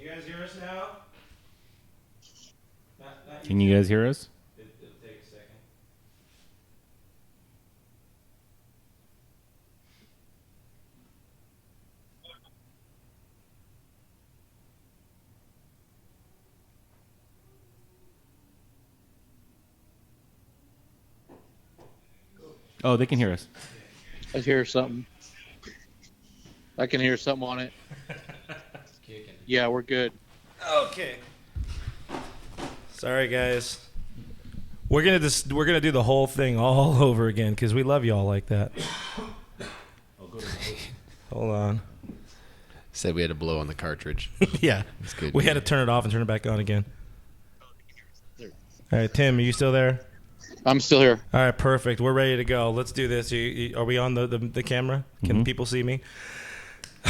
you guys hear us now? Can you guys hear us? It'll take a second. Oh, they can hear us. I hear something. I can hear something on it. Yeah, we're good. Okay. Sorry, guys. We're gonna do the whole thing all over again because we love y'all like that. Hold on. Said we had to blow on the cartridge. Yeah, That's good. we had to turn it off and turn it back on again. All right, Tim, are you still there? I'm still here. All right, perfect. We're ready to go. Let's do this. Are we on the camera? Can people see me?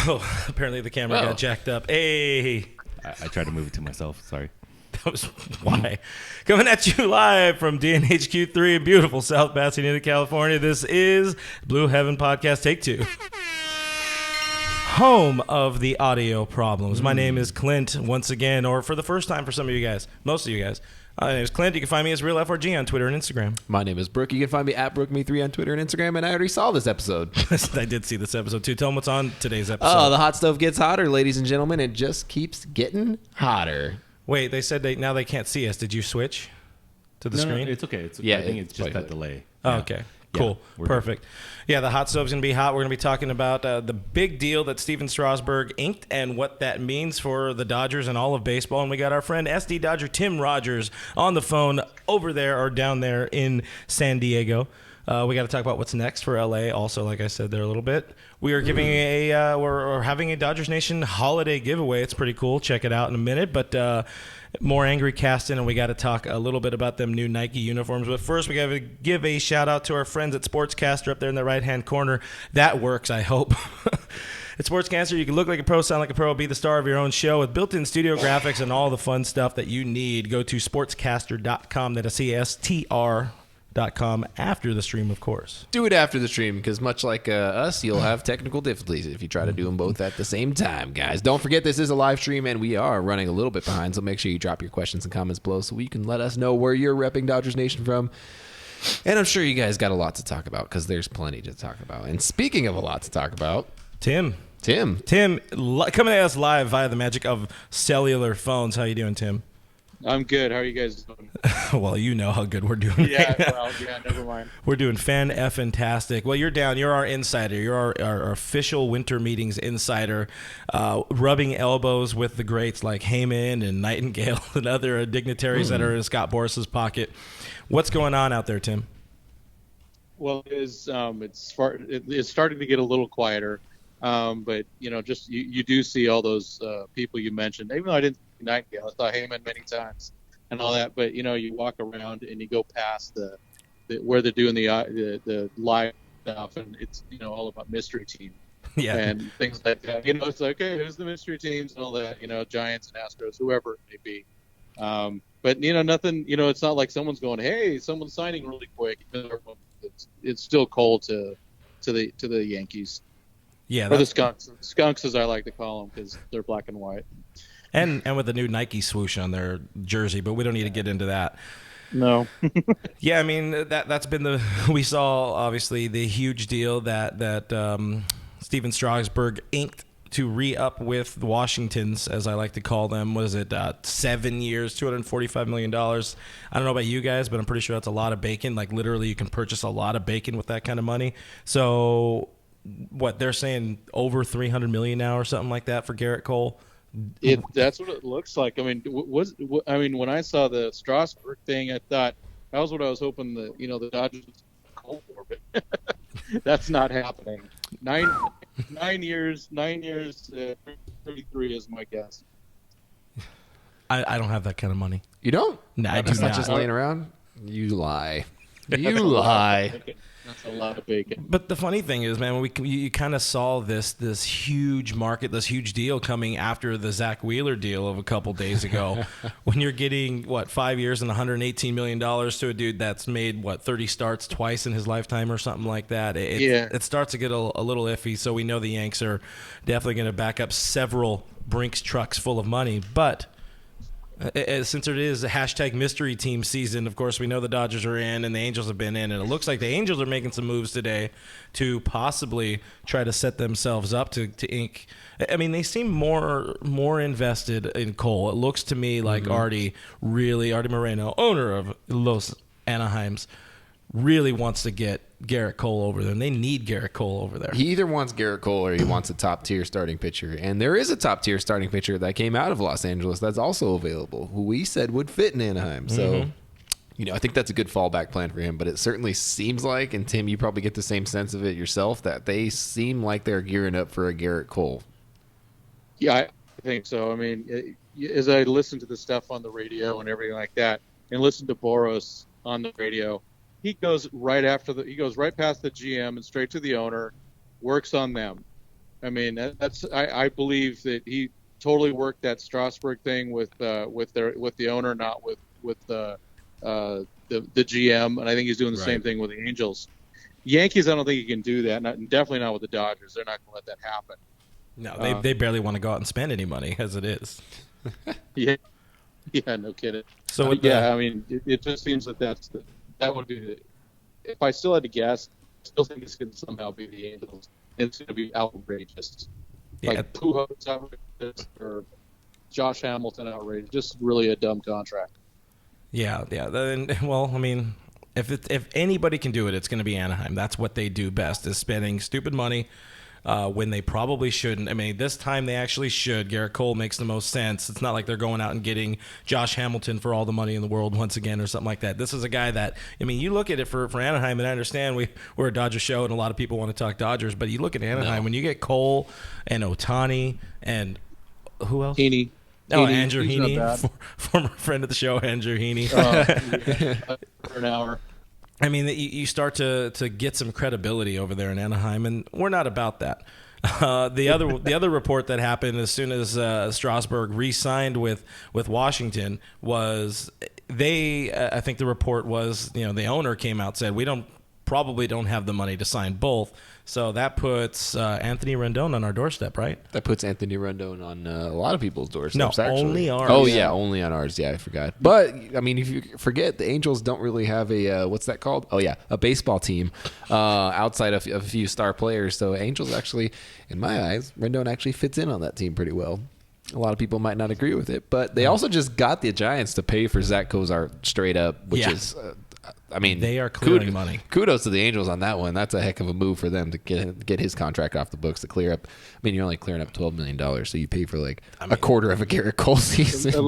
Oh, apparently the camera got jacked up. Hey. I tried to move it to myself. Sorry. That was why. Coming at you live from DNHQ3 in beautiful South Pasadena, California. This is Blue Heaven Podcast Take 2. Home of the audio problems. My name is Clint once again, or for the first time for some of you guys, most of you guys. My name is Clint. You can find me as Real FRG on Twitter and Instagram. My name is Brooke. You can find me at BrookeMe3 on Twitter and Instagram, and I already saw this episode. I did see this episode too. Tell them what's on today's episode. Oh, the hot stove gets hotter, ladies and gentlemen. It just keeps getting hotter. Wait, they said now they can't see us. Did you switch to the screen? No, it's okay. Yeah, I think it's just that delay. Oh, Yeah. okay. Yeah, Cool. we're Perfect. Yeah, the hot stove's going to be hot. We're going to be talking about the big deal that Steven Strasburg inked and what that means for the Dodgers and all of baseball. And we got our friend SDDodger Tim Rogers on the phone over there or down there in San Diego. We got to talk about what's next for LA. Also, like I said there a little bit, we are giving we're having a Dodgers Nation holiday giveaway. It's pretty cool. Check it out in a minute. But more angry Kasten, and we got to talk a little bit about them new Nike uniforms. But first, we got to give a shout out to our friends at Sportscaster up there in the right hand corner. That works, I hope. At Sportscaster, you can look like a pro, sound like a pro, be the star of your own show with built-in studio graphics and all the fun stuff that you need. Go to sportscaster.com. That's CSTR.com after the stream, of course. Do it after the stream, because much like us, you'll have technical difficulties if you try to do them both at the same time, guys. Don't forget, this is a live stream, and we are running a little bit behind, so make sure you drop your questions and comments below so you can let us know where you're repping Dodgers Nation from. And I'm sure you guys got a lot to talk about, because there's plenty to talk about. And speaking of a lot to talk about, Tim, coming at us live via the magic of cellular phones. How you doing, Tim? I'm good. How are you guys doing? Well, you know how good we're doing. Yeah, right well, yeah, never mind. We're doing fan-fantastic. Well, you're down. You're our insider. You're our official winter meetings insider, rubbing elbows with the greats like Heyman and Nightingale and other dignitaries that are in Scott Boris's pocket. What's going on out there, Tim? Well, it's starting to get a little quieter, but just you do see all those people you mentioned. Even though I didn't see Nightingale, I saw Heyman many times and all that. But you walk around and you go past the where they're doing the live stuff, and it's all about mystery team, and things like that. It's like, hey, who's the mystery teams and all that. Giants and Astros, whoever it may be. But nothing. It's not like someone's going, hey, someone's signing really quick. It's still cold to the Yankees. Yeah, or the Skunks, as I like to call them, because they're black and white. And with the new Nike swoosh on their jersey, but we don't need to get into that. No. Yeah, I mean that's been we saw obviously the huge deal that Steven Strasburg inked to re-up with the Washingtons, as I like to call them. Was it 7 years, $245 million? I don't know about you guys, but I'm pretty sure that's a lot of bacon. Like literally, you can purchase a lot of bacon with that kind of money. So, what they're saying, over $300 million now or something like that for Gerrit Cole. That's what it looks like. I mean, when I saw the Strasburg thing, I thought that was what I was hoping the Dodgers would call for, but that's not happening. Nine years, 33 is my guess. I don't have that kind of money. You don't? No, I do not. Not just laying around. You lie. You lie. That's a lot of bacon. But the funny thing is, man, you kind of saw this huge market, this huge deal coming after the Zach Wheeler deal of a couple days ago, when you're getting 5 years and $118 million to a dude that's made 30 starts twice in his lifetime or something like that. It starts to get a little iffy. So we know the Yanks are definitely going to back up several Brinks trucks full of money, but. Since it is a hashtag mystery team season, of course, we know the Dodgers are in and the Angels have been in, and it looks like the Angels are making some moves today to possibly try to set themselves up to ink. I mean, they seem more invested in Cole. It looks to me like Artie Moreno, owner of Los Anaheims, really wants to get Gerrit Cole over there, and they need Gerrit Cole over there. He either wants Gerrit Cole or he wants a top-tier starting pitcher. And there is a top-tier starting pitcher that came out of Los Angeles that's also available, who we said would fit in Anaheim. So, I think that's a good fallback plan for him. But it certainly seems like, and Tim, you probably get the same sense of it yourself, that they seem like they're gearing up for a Gerrit Cole. Yeah, I think so. I mean, as I listen to the stuff on the radio and everything like that, and listen to Boros on the radio, he goes right past the GM and straight to the owner, works on them. I mean, I believe that he totally worked that Strasburg thing with the owner, not with the GM, and I think he's doing the same thing with the Angels. Yankees, I don't think he can do that, and definitely not with the Dodgers. They're not going to let that happen. No, they barely want to go out and spend any money as it is. Yeah, no kidding. So I mean, it just seems that would be if I still had to guess, I still think it's going to somehow be the Angels. It's going to be outrageous. Yeah. Like Pujols outrageous or Josh Hamilton outrageous. Just really a dumb contract. Yeah. Well, I mean, if anybody can do it, it's going to be Anaheim. That's what they do best, is spending stupid money when they probably shouldn't. I mean, this time they actually should. Gerrit Cole makes the most sense. It's not like they're going out and getting Josh Hamilton for all the money in the world once again or something like that. This is a guy that, I mean, you look at it for Anaheim, and I understand we're a Dodger show and a lot of people want to talk Dodgers, but you look at Anaheim, when you get Cole and Ohtani and who else? Heaney. Oh, Andrew Heaney, former friend of the show, Andrew Heaney. For an hour. I mean, you start to get some credibility over there in Anaheim, and we're not about that. The other report that happened as soon as Strasburg re-signed with Washington was I think the report was, the owner came out and said, we probably don't have the money to sign both. So that puts Anthony Rendon on our doorstep, right? That puts Anthony Rendon on a lot of people's doorsteps, No, actually. only ours. Oh, yeah, only on ours. Yeah, I forgot. But, I mean, if you forget, the Angels don't really have a, what's that called? Oh, yeah, a baseball team outside of a few star players. So Angels actually, in my eyes, Rendon actually fits in on that team pretty well. A lot of people might not agree with it. But they also just got the Giants to pay for Zach Kozar straight up, which is... I mean, they are clearing money. Kudos to the Angels on that one. That's a heck of a move for them to get his contract off the books to clear up. I mean, you're only clearing up $12 million, so you pay for a quarter of a Gerrit Cole season.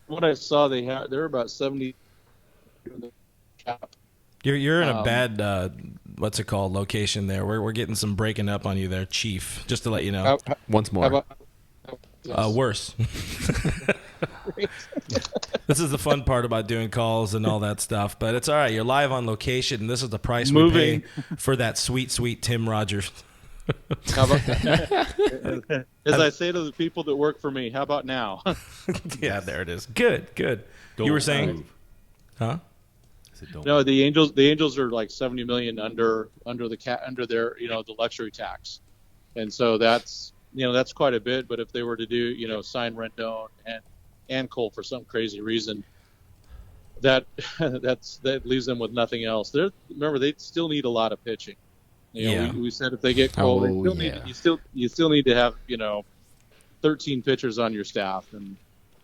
What I saw, they're about 70. You're in a bad what's it called location there. We're getting some breaking up on you there, Chief. Just to let you know. Once more. Worse. This is the fun part about doing calls and all that stuff, but it's all right. You're live on location, and this is the price we pay for that sweet, sweet Tim Rogers. How about, as I say to the people that work for me, how about now? Yeah, there it is. Good. You were saying, huh? No, the Angels are like 70 million under their the luxury tax, and so that's quite a bit. But if they were to do sign Rendon and Cole for some crazy reason, that leaves them with nothing else. Remember, they still need a lot of pitching. We said if they get Cole, you still need to have 13 pitchers on your staff, and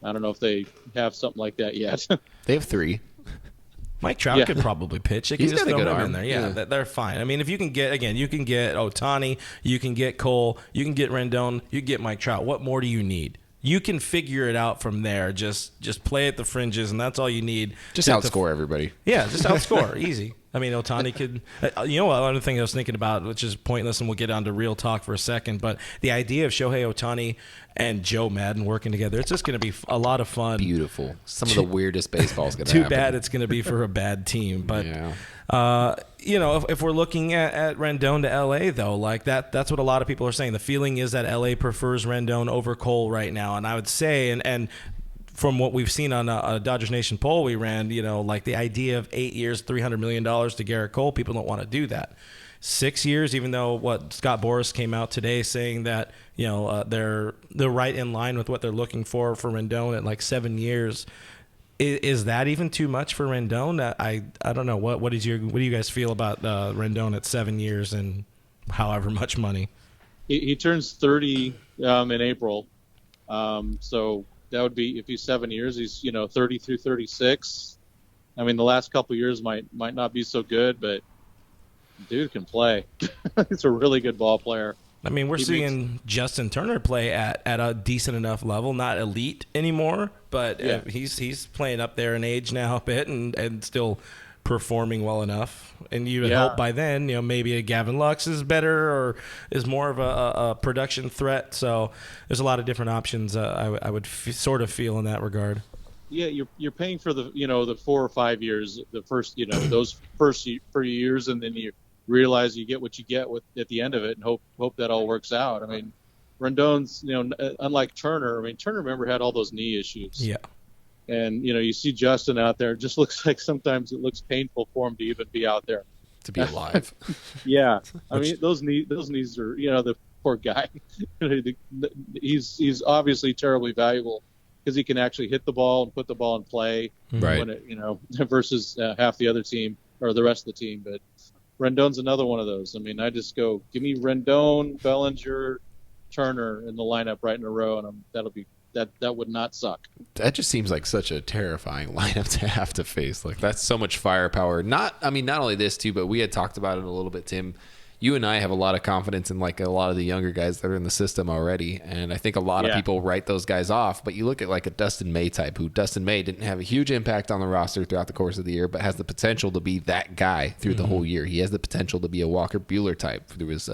I don't know if they have something like that yet. They have 3. Mike Trout could probably pitch. They can He's just got a throw good him arm. in there. Yeah, they're fine. I mean, if you can get Ohtani, you can get Cole, you can get Rendon, you can get Mike Trout. What more do you need? You can figure it out from there. Just play at the fringes, and that's all you need. Just outscore everybody. Yeah, just outscore. Easy. I mean, Ohtani could... another thing I was thinking about, which is pointless, and we'll get on to real talk for a second, but the idea of Shohei Ohtani and Joe Madden working together, it's just going to be a lot of fun. Beautiful. Some of the weirdest baseball's going to happen. Too bad it's going to be for a bad team. But if we're looking at Rendon to LA though, like that's what a lot of people are saying. The feeling is that LA prefers Rendon over Cole right now, and I would say, and from what we've seen on a Dodgers Nation poll we ran, like the idea of 8 years, $300 million to Gerrit Cole, people don't want to do that. 6 years, even though what Scott Boras came out today saying that they're right in line with what they're looking for Rendon at like 7 years. Is that even too much for Rendon? I don't know. What do you guys feel about Rendon at 7 years and however much money? He turns 30 in April, so that would be, if he's 7 years, he's 30 through 36. I mean, the last couple of years might not be so good, but dude can play. He's a really good ball player. I mean, we're seeing Justin Turner play at a decent enough level, not elite anymore, but he's playing up there in age now a bit and still performing well enough. And you would hope by then, maybe a Gavin Lux is better or is more of a production threat. So there's a lot of different options I would sort of feel in that regard. Yeah, you're paying for the 4 or 5 years, the first those first few years, and then you realize you get what you get at the end of it, and hope that all works out. I mean, Rendon's unlike Turner. I mean, Turner, remember, had all those knee issues. Yeah. And you see Justin out there. It just looks like sometimes it looks painful for him to even be out there. To be alive. Yeah, I mean those knees are the poor guy. He's obviously terribly valuable because he can actually hit the ball and put the ball in play. Right. When it, versus half the other team or the rest of the team. But Rendon's another one of those. I mean, I just go, give me Rendon, Bellinger, Turner in the lineup right in a row, and that would not suck. That just seems like such a terrifying lineup to have to face. Like, that's so much firepower. Not only this too, but we had talked about it a little bit, Tim. You and I have a lot of confidence in like a lot of the younger guys that are in the system already, and I think a lot of people write those guys off. But you look at like a Dustin May type, who Dustin May didn't have a huge impact on the roster throughout the course of the year, but has the potential to be that guy through the whole year. He has the potential to be a Walker Buehler type through his,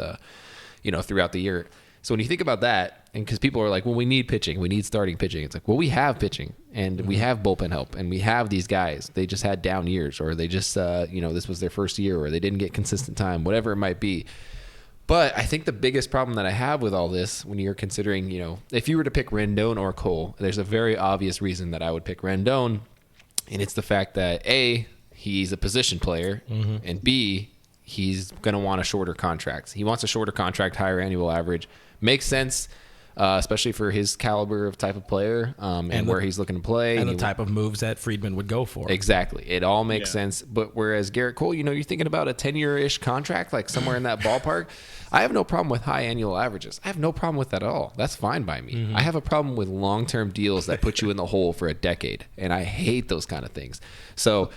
throughout the year. So when you think about that, and because people are like, well, we need pitching, we need starting pitching. It's like, well, we have pitching, and we have bullpen help, and we have these guys. They just had down years, or they just, this was their first year, or they didn't get consistent time, whatever it might be. But I think the biggest problem that I have with all this, when you're considering, if you were to pick Rendon or Cole, there's a very obvious reason that I would pick Rendon, and it's the fact that A, he's a position player, and B, he's going to want a shorter contract. He wants a shorter contract, higher annual average. Makes sense, especially for his caliber of type of player and where he's looking to play. And the type of moves that Friedman would go for. Exactly. It all makes sense. But whereas Gerrit Cole, you're thinking about a 10-year-ish contract, like somewhere in that ballpark. I have no problem with high annual averages. I have no problem with that at all. That's fine by me. I have a problem with long-term deals that put you in the hole for a decade. And I hate those kind of things. So,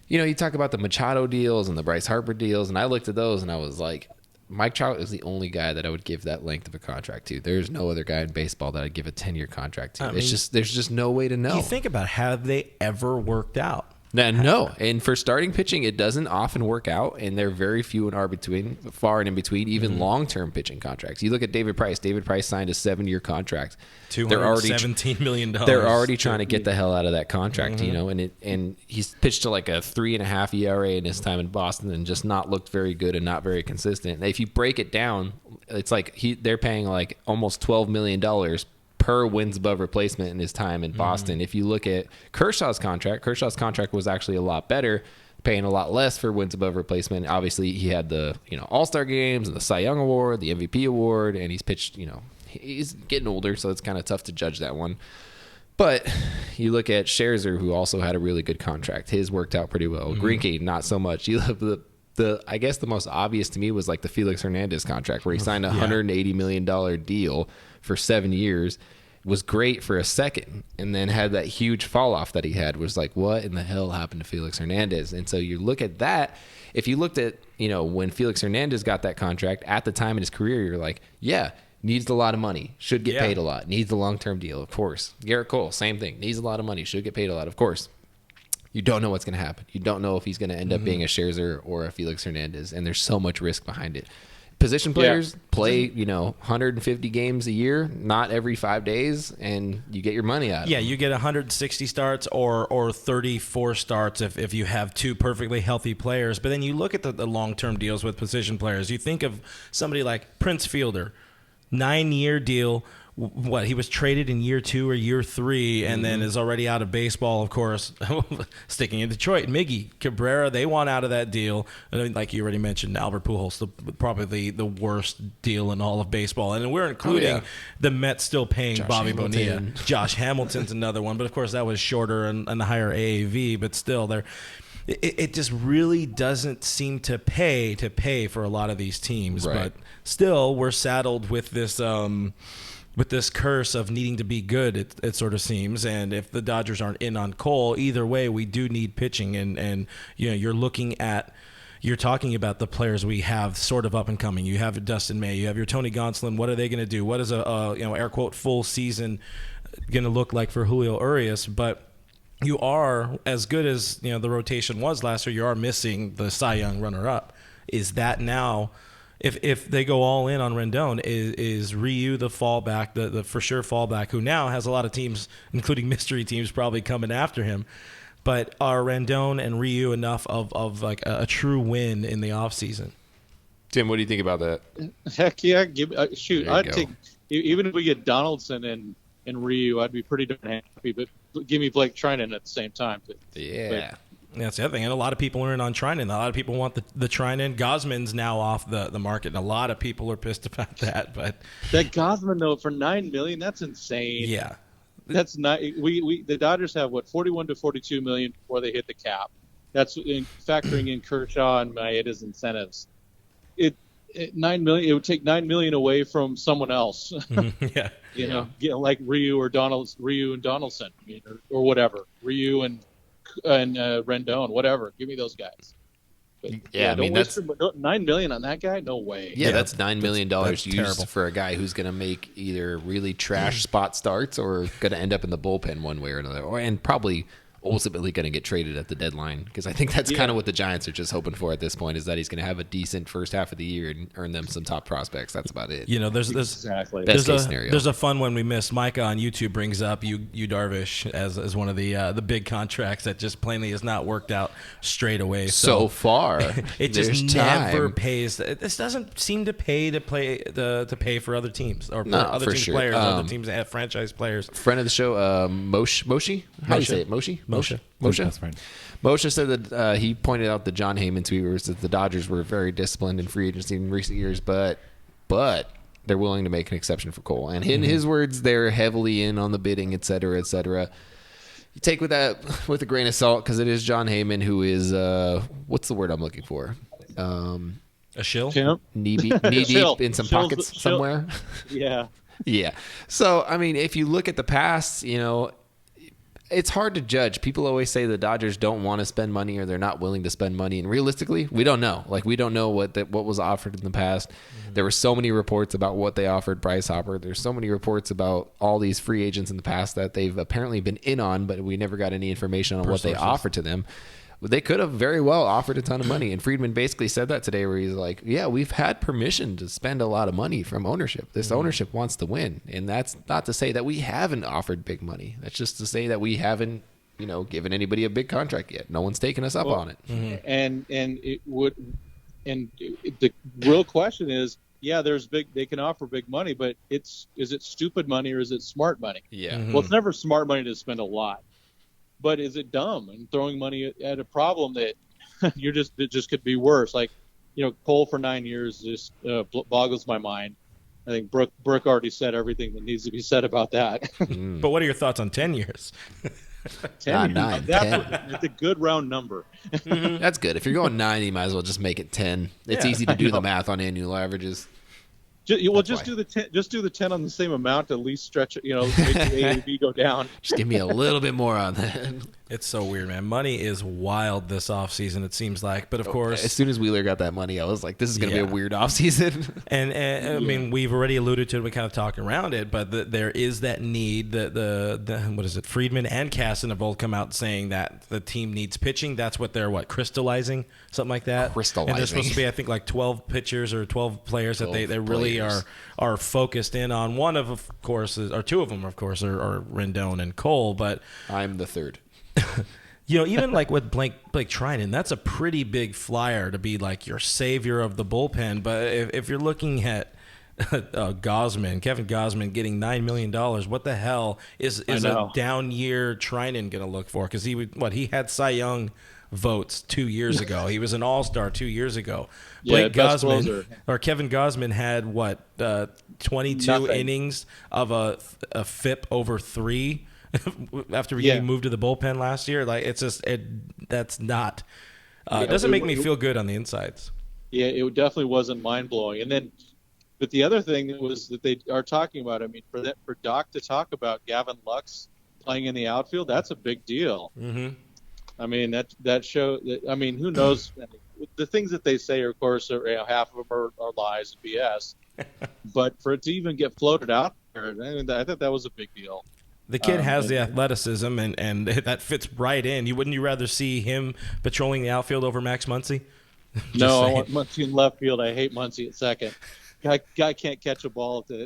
you talk about the Machado deals and the Bryce Harper deals, and I looked at those and I was like, Mike Trout is the only guy that I would give that length of a contract to. There's no other guy in baseball that I'd give a 10-year contract to. There's just no way to know. You think about, have they ever worked out? No. And for starting pitching, it doesn't often work out, and they're very few and far and in between, even long-term pitching contracts. You look at David Price. David Price signed a 7-year contract. $217 million. They're already trying to get the hell out of that contract, and he's pitched to like a 3.5 ERA in his time in Boston and just not looked very good and not very consistent. And if you break it down, it's like they're paying like almost $12 million per wins above replacement in his time in Boston. If you look at Kershaw's contract was actually a lot better, paying a lot less for wins above replacement. Obviously, he had the All-Star games and the Cy Young Award, the MVP award, and he's pitched. He's getting older, so it's kind of tough to judge that one. But you look at Scherzer, who also had a really good contract. His worked out pretty well. Greinke, not so much. You have I guess the most obvious to me was like the Felix Hernandez contract, where he signed a $180 million deal for 7 years. Was great for a second, and then had that huge fall off that he had. Was like, what in the hell happened to Felix Hernandez? And so you look at that. If you looked at when Felix Hernandez got that contract at the time in his career, you're like, yeah, needs a lot of money, should get paid a lot, needs a long-term deal, of course. Gerrit Cole, same thing, needs a lot of money, should get paid a lot, of course. You don't know what's going to happen. You don't know if he's going to end up being a Scherzer or a Felix Hernandez, and there's so much risk behind it. position players play, 150 games a year, not every 5 days, and you get your money out of Yeah, them. you get 160 starts or 34 starts if you have two perfectly healthy players. But then you look at the long-term deals with position players. You think of somebody like Prince Fielder, 9-year deal. What, he was traded in year 2 or year 3 and then is already out of baseball, of course. Sticking in Detroit, Miggy Cabrera, they want out of that deal. And like you already mentioned, Albert Pujols, probably the worst deal in all of baseball. And we're including the Mets still paying Josh Bobby Hamilton. Bonilla. Josh Hamilton's another one, but of course that was shorter and higher AAV. But still, it just really doesn't seem to pay for a lot of these teams. Right. But still, we're saddled with this. With this curse of needing to be good, it sort of seems. And if the Dodgers aren't in on Cole, either way, we do need pitching. And you're talking about the players we have sort of up and coming. You have Dustin May, you have your Tony Gonsolin. What are they going to do? What is a air quote full season going to look like for Julio Urias? But you are, as good as the rotation was last year, you are missing the Cy Young runner-up. Is that now? If they go all in on Rendon, is Ryu the fallback, the for sure fallback, who now has a lot of teams, including mystery teams, probably coming after him. But are Rendon and Ryu enough of like a true win in the offseason? Tim, what do you think about that? Heck yeah! There you I'd go. take, even if we get Donaldson and Ryu, I'd be pretty darn happy. But give me Blake Trinan at the same time. Yeah. That's the other thing. And a lot of people are in on Trinan. A lot of people want the Trinan. Gosman's now off the market, and a lot of people are pissed about that. But that Gosman though for $9 million, that's insane. yeah, That's not. The Dodgers have 41 to 42 million before they hit the cap. That's factoring in Kershaw and Maeda's incentives. It $9 million. It would take $9 million away from someone else. yeah. Like Ryu and Donaldson, or whatever. Ryu and Rendon, whatever. Give me those guys. But, Yeah, I mean, don't waste $9 million on that guy. No way. Yeah, that's $9 million that's used terrible. for a guy who's going to make either really trash spot starts or going to end up in the bullpen one way or another, and probably ultimately going to get traded at the deadline, because I think that's kind of what the Giants are just hoping for at this point, is that he's going to have a decent first half of the year and earn them some top prospects. That's about it. There's Exactly. Best case scenario. There's a fun one we missed. Micah on YouTube brings up you Darvish as one of the big contracts that just plainly has not worked out straight away. So far, it just there's never time. pays. This doesn't seem to pay to pay for other teams or No, other for teams sure. players, other teams that have franchise players. Friend of the show, Moshi. How do you say it? Moshi. That's right. Moshe said that he pointed out the John Heyman tweet that the Dodgers were very disciplined in free agency in recent years, but they're willing to make an exception for Cole. And in his words, they're heavily in on the bidding, et cetera, et cetera. You take with that with a grain of salt, because it is John Heyman, who is what's the word I'm looking for? A shill? Kemp? Knee deep in some pockets somewhere. Yeah. Yeah. So, I mean, if you look at the past, it's hard to judge. People always say the Dodgers don't want to spend money or they're not willing to spend money. And realistically, we don't know. Like, we don't know what was offered in the past. There were so many reports about what they offered Bryce Harper. There's so many reports about all these free agents in the past that they've apparently been in on, but we never got any information on what they offered to them. They could have very well offered a ton of money. And Friedman basically said that today, where he's like, yeah, we've had permission to spend a lot of money from ownership. This ownership wants to win. And that's not to say that we haven't offered big money. That's just to say that we haven't, given anybody a big contract yet. No one's taken us up on it. And the real question is, they can offer big money, but is it stupid money or is it smart money? Yeah. Well, it's never smart money to spend a lot. But is it dumb and throwing money at a problem that it just could be worse? Like, Cole for 9 years just boggles my mind. I think Brooke already said everything that needs to be said about that. But what are your thoughts on 10 years? 10 9, That's a good round number. That's good. If you're going 9, you might as well just make it 10. It's easy to do the math on annual averages. Just do the 10 on the same amount to at least stretch it. Make the AAV go down. Just give me a little bit more on that. It's so weird, man. Money is wild this offseason, it seems like. But, of course... As soon as Wheeler got that money, I was like, this is going to be a weird offseason. And I mean, we've already alluded to it. We kind of talked around it, but there is that need. The what is it? Friedman and Kasten have both come out saying that the team needs pitching. That's what they're crystallizing, something like that. Crystallizing. And there's supposed to be, I think, like 12 pitchers or 12 players that they really are focused in on. One of course, or two of them, of course, are Rendon and Cole. But I'm the third. Even like with Blake Trinan, that's a pretty big flyer to be like your savior of the bullpen. But if you're looking at Kevin Gausman getting $9 million, what the hell is a down year Trinan going to look for? Because he had Cy Young votes 2 years ago. He was an All-Star 2 years ago. Kevin Gausman had 22 innings of a FIP over 3. After getting moved to the bullpen last year, like it's just that's not it doesn't make me feel good on the insides. Yeah, it definitely wasn't mind blowing. And then, but the other thing was that they are talking about. I mean, for Doc to talk about Gavin Lux playing in the outfield, that's a big deal. Mm-hmm. I mean that show. I mean, who knows? The things that they say, of course, half of them are lies and BS. But for it to even get floated out there, I thought that was a big deal. The kid has the athleticism, and that fits right in. Wouldn't you rather see him patrolling the outfield over Max Muncy? No, I want Muncy in left field. I hate Muncy at second. Guy can't catch a ball to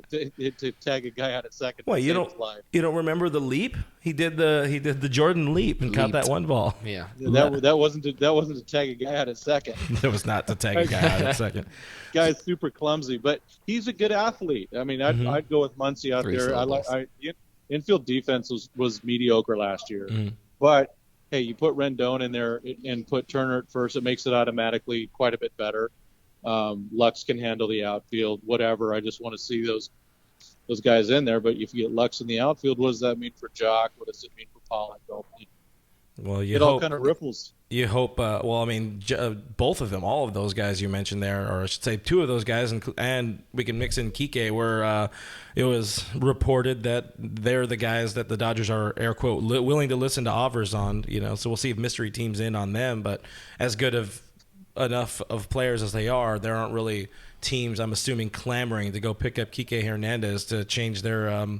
tag a guy out at second. Well, you don't remember the leap? He did the Jordan leap and caught that one ball. Yeah, that wasn't to tag a guy out at second. That was not to tag a guy out at second. Guy's super clumsy, but he's a good athlete. I mean, I'd go with Muncy out there. Infield defense was mediocre last year, but hey, you put Rendon in there and put Turner at first, it makes it automatically quite a bit better. Lux can handle the outfield, whatever. I just want to see those guys in there. But if you get Lux in the outfield, what does that mean for Jock? What does it mean for Pollock? Well, it all kind of ripples. You hope. Both of them, all of those guys you mentioned there, or I should say, two of those guys, and we can mix in Kike, where it was reported that they're the guys that the Dodgers are air quote willing to listen to offers on. So we'll see if mystery teams in on them. But as good of enough of players as they are, there aren't really teams, I'm assuming, clamoring to go pick up Kike Hernandez to change their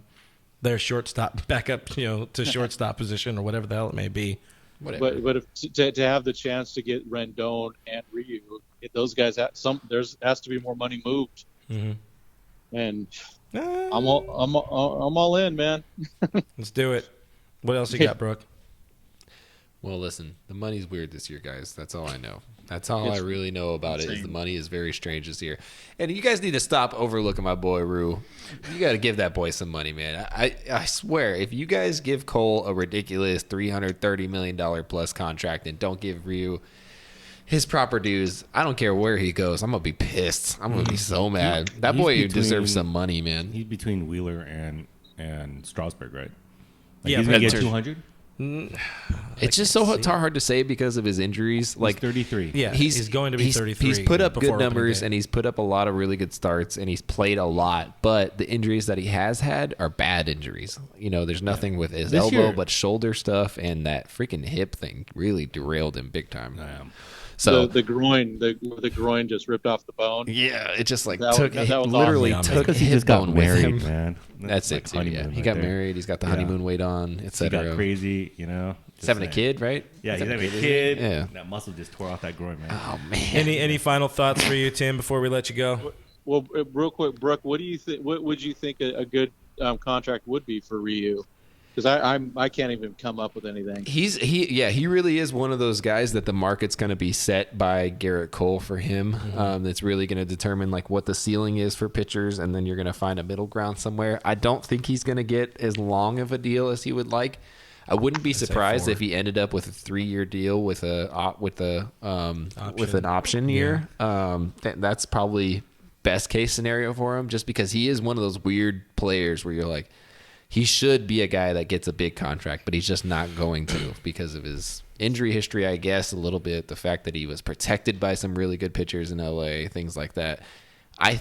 shortstop back up, to shortstop position or whatever the hell it may be. Whatever. But if to have the chance to get Rendon and Ryu, those guys has to be more money moved. Mm-hmm. And I'm all in, man. Let's do it. What else you got, Brooke? Well, listen, the money's weird this year, guys. That's all I know. That's all I really know about it. Is the money is very strange this year. And you guys need to stop overlooking my boy Rue. You got to give that boy some money, man. I swear, if you guys give Cole a ridiculous $330 million plus contract and don't give Ryu his proper dues, I don't care where he goes. I'm going to be pissed. I'm going to be so mad. That boy deserves some money, man. He's between Wheeler and Strasburg, right? Yeah, he's going to get 200? It's just so hard to say because of his injuries. He's 33. Yeah, he's going to be 33. He's put up good numbers and he's put up a lot of really good starts and he's played a lot. But the injuries that he has had are bad injuries. There's nothing with his elbow but shoulder stuff, and that freaking hip thing really derailed him big time. So the groin just ripped off the bone. Yeah, it just took awesome. his bone with him. Man. That's it too. Yeah. He got married. He's got the honeymoon weight on, etc. He got crazy, He's having a kid, right? Yeah, he's having a kid. Yeah. That muscle just tore off that groin, man. Oh man. Any final thoughts for you, Tim, before we let you go? Well, real quick, Brooke, what do you think? What would you think a good contract would be for Ryu? Because I can't even come up with anything. He really is one of those guys that the market's going to be set by Gerrit Cole for him. Mm-hmm. That's really going to determine what the ceiling is for pitchers, and then you're going to find a middle ground somewhere. I don't think he's going to get as long of a deal as he would like. I wouldn't be surprised if he ended up with a 3-year deal with an option year. That's probably best case scenario for him, just because he is one of those weird players where you're like, he should be a guy that gets a big contract, but he's just not going to because of his injury history, I guess, a little bit. The fact that he was protected by some really good pitchers in LA, things like that. I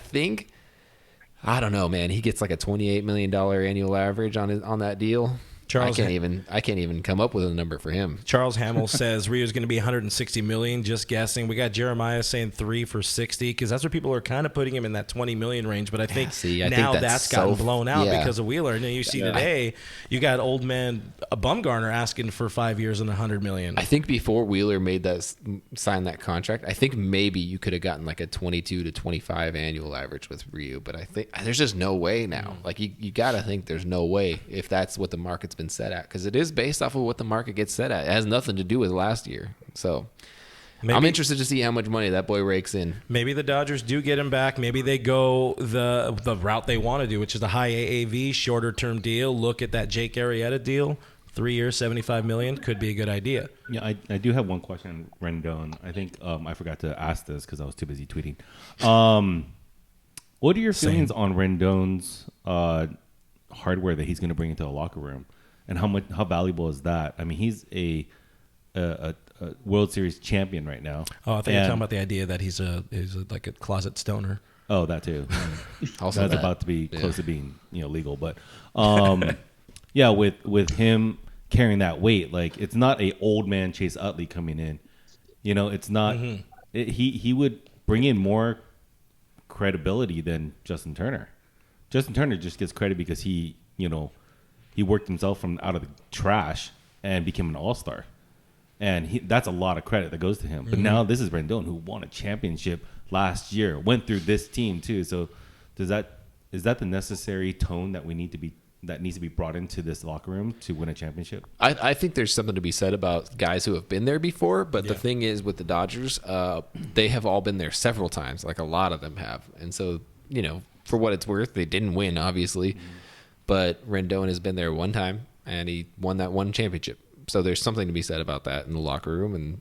don't know, man. He gets like a $28 million annual average on that deal. Charles, I can't even come up with a number for him. Charles Hamill says Rio's going to be 160 million. Just guessing. We got Jeremiah saying 3 for 60 because that's where people are kind of putting him in that 20 million range. But I think I now think that's gotten blown out yeah. because of Wheeler. And then you see today, you got old man Bumgarner asking for 5 years and 100 million. I think before Wheeler made that sign that contract, I think maybe you could have gotten like a 22 to 25 annual average with Rio. But I think there's just no way now. Like you got to think there's no way if that's what the market's been set at, because it is based off of what the market gets set at. It has nothing to do with last year. So I'm interested to see how much money that boy rakes in. Maybe the Dodgers do get him back. Maybe they go the route they want to do, which is the high AAV, shorter term deal. Look at that Jake Arrieta deal. 3 years, $75 million could be a good idea. Yeah, I do have one question on Rendon. I think I forgot to ask this because I was too busy tweeting. What are your feelings on Rendon's hardware that he's going to bring into the locker room, and how valuable is that? I mean, he's a World Series champion right now. Oh, I think you're talking about the idea that he's like a closet stoner. Oh, that too. Also, that's about to be close to being legal, but yeah, with him carrying that weight, like it's not a old man Chase Utley coming in. It's not. He would bring in more credibility than Justin Turner. Justin Turner just gets credit because he worked himself from out of the trash and became an all-star. And that's a lot of credit that goes to him. But now this is Rendon, who won a championship last year, went through this team too. So is that the necessary tone that needs to be brought into this locker room to win a championship? I think there's something to be said about guys who have been there before, but the thing is with the Dodgers, they have all been there several times, like a lot of them have. And so, for what it's worth, they didn't win, obviously, but Rendon has been there one time, and he won that one championship. So there's something to be said about that in the locker room, and,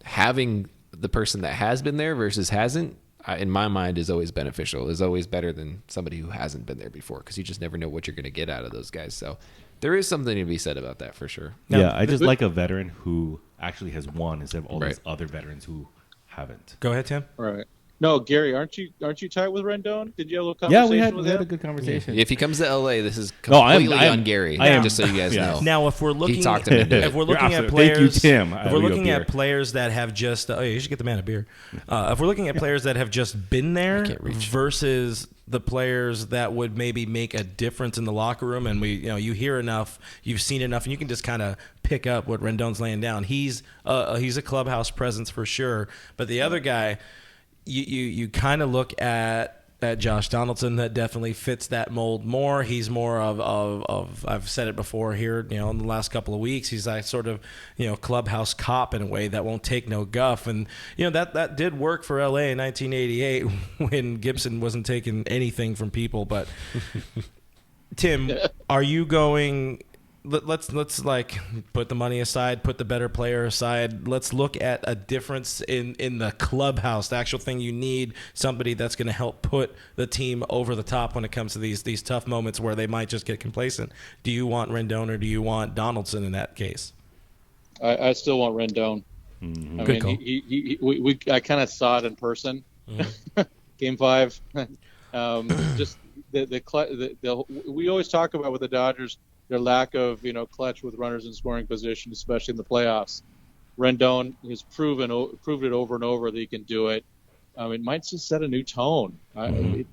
having the person that has been there versus hasn't, in my mind, is always beneficial, is always better than somebody who hasn't been there before, because you just never know what you're going to get out of those guys. So there is something to be said about that for sure. Yeah, I just like a veteran who actually has won instead of all these other veterans who haven't. Go ahead, Tim. All right. No, Gary, aren't you tight with Rendon? Did you have a little conversation with him? We had a good conversation. If he comes to LA, this is completely on Gary. Just so you guys know. Now, if we're looking, he talked him into it. If we're looking at players, thank you, Tim. If we're looking at players that have just, you should get the man a beer. If we're looking at players that have just been there versus the players that would maybe make a difference in the locker room, and you hear enough, you've seen enough, and you can just kind of pick up what Rendon's laying down. He's a clubhouse presence for sure, but the other guy. You kind of look at Josh Donaldson that definitely fits that mold more. He's more of I've said it before here, in the last couple of weeks, he's that sort of, clubhouse cop in a way that won't take no guff. And, that did work for LA in 1988 when Gibson wasn't taking anything from people. But Tim, are you going... Let's like put the money aside, put the better player aside. Let's look at a difference in the clubhouse, the actual thing you need, somebody that's going to help put the team over the top when it comes to these tough moments where they might just get complacent. Do you want Rendon or do you want Donaldson in that case? I still want Rendon. Mm-hmm. I kind of saw it in person. Game 5. Just we always talk about with the Dodgers their lack of clutch with runners in scoring position, especially in the playoffs. Rendon has proved it over and over that he can do it. It might just set a new tone.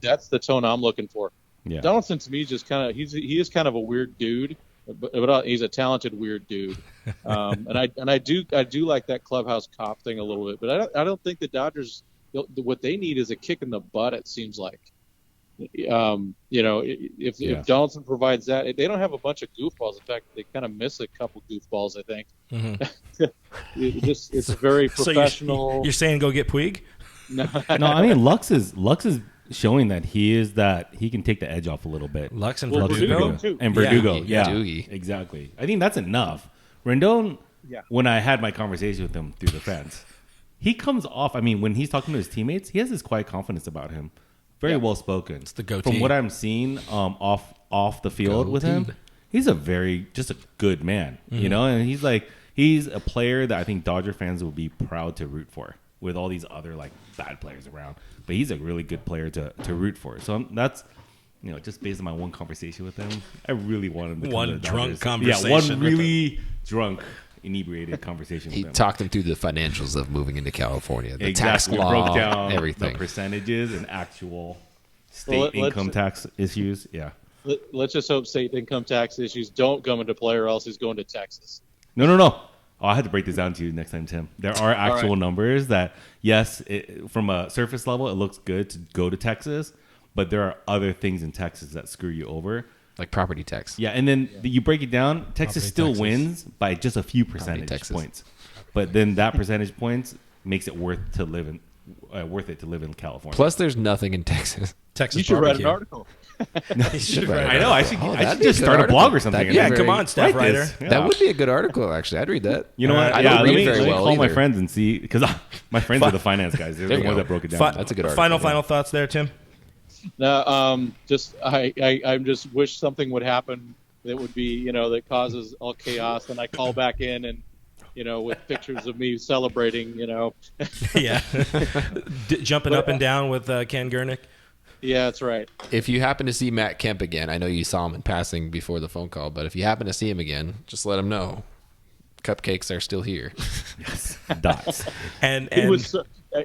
That's the tone I'm looking for. Yeah. Donaldson to me is just he is kind of a weird dude, but he's a talented weird dude. And I do like that clubhouse cop thing a little bit, but I don't think the Dodgers, what they need is a kick in the butt. It seems like. If Donaldson provides that, they don't have a bunch of goofballs. In fact, they kind of miss a couple goofballs, I think. It's very professional. So you're saying go get Puig? No, I mean Lux is showing that he can take the edge off a little bit. Lux and Verdugo too. And Verdugo, yeah, Doogie. Exactly. I think that's enough. Rendon, when I had my conversation with him through the fence, he comes off. I mean, when he's talking to his teammates, he has this quiet confidence about him. Very well spoken. It's the goatee. From what I'm seeing off the field with him, he's just a good man, and he's a player that I think Dodger fans will be proud to root for with all these other bad players around. But he's a really good player to root for. So just based on my one conversation with him, I really wanted him to come One to the drunk Dodgers. conversation Yeah, with one really drunk, inebriated conversation He with him. talked him through the financials of moving into California, the Exactly. tax law, Broke down everything. the percentages and actual state Well, income tax issues. Yeah. Let's just hope state income tax issues don't come into play, or else he's going to Texas. No. Oh, I had to break this down to you next time, Tim. There are actual numbers that, yes, from a surface level, it looks good to go to Texas, but there are other things in Texas that screw you over. Like property tax. Yeah, and then you break it down, Texas Property still taxes. wins by just a few percentage points. But then that percentage points makes it worth it to live in California. Plus, there's nothing in Texas. Texas You should barbecue. write an article. You should write I know. I should Oh, that'd be just a good start a article. blog or something. That'd be Yeah, very- come on, staff Write writer. this. Yeah. That would be a good article, actually. I'd read that. You know what? I Yeah, don't let read me very well call my either. friends and see, because my friends are the finance guys. They're There the you ones go. that broke it down. That's a good article. Final thoughts there, Tim. No, just I just wish something would happen that would be that causes all chaos, and I call back in and with pictures of me celebrating. Yeah, jumping up and down with Ken Gurnick. Yeah, that's right. If you happen to see Matt Kemp again, I know you saw him in passing before the phone call, but if you happen to see him again, just let him know. Cupcakes are still here. Dots. And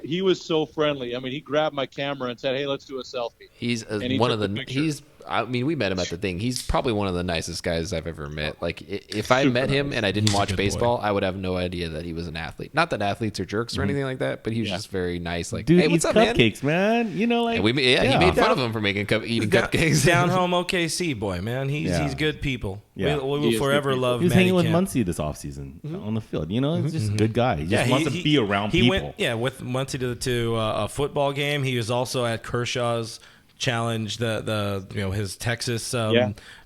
He was so friendly. I mean, he grabbed my camera and said, "Hey, let's do a selfie." He's he one took of the the. picture. We met him at the thing. He's probably one of the nicest guys I've ever met. Like, if I met him and I didn't watch good boy. baseball, I would have no idea that he was an athlete. Not that athletes are jerks or anything like that, but he was just very nice. Like, Dude hey, eats what's up, man? cupcakes, man. And he made fun of him for making eating cupcakes. down home OKC boy, man. He's good people. Yeah. We He will is forever good people. love He was Matty hanging with Kemp. Muncie this offseason on the field. He's just a good guy. He just wants to be around he people. Went, with Muncie to a football game. He was also at Kershaw's challenge, the his Texas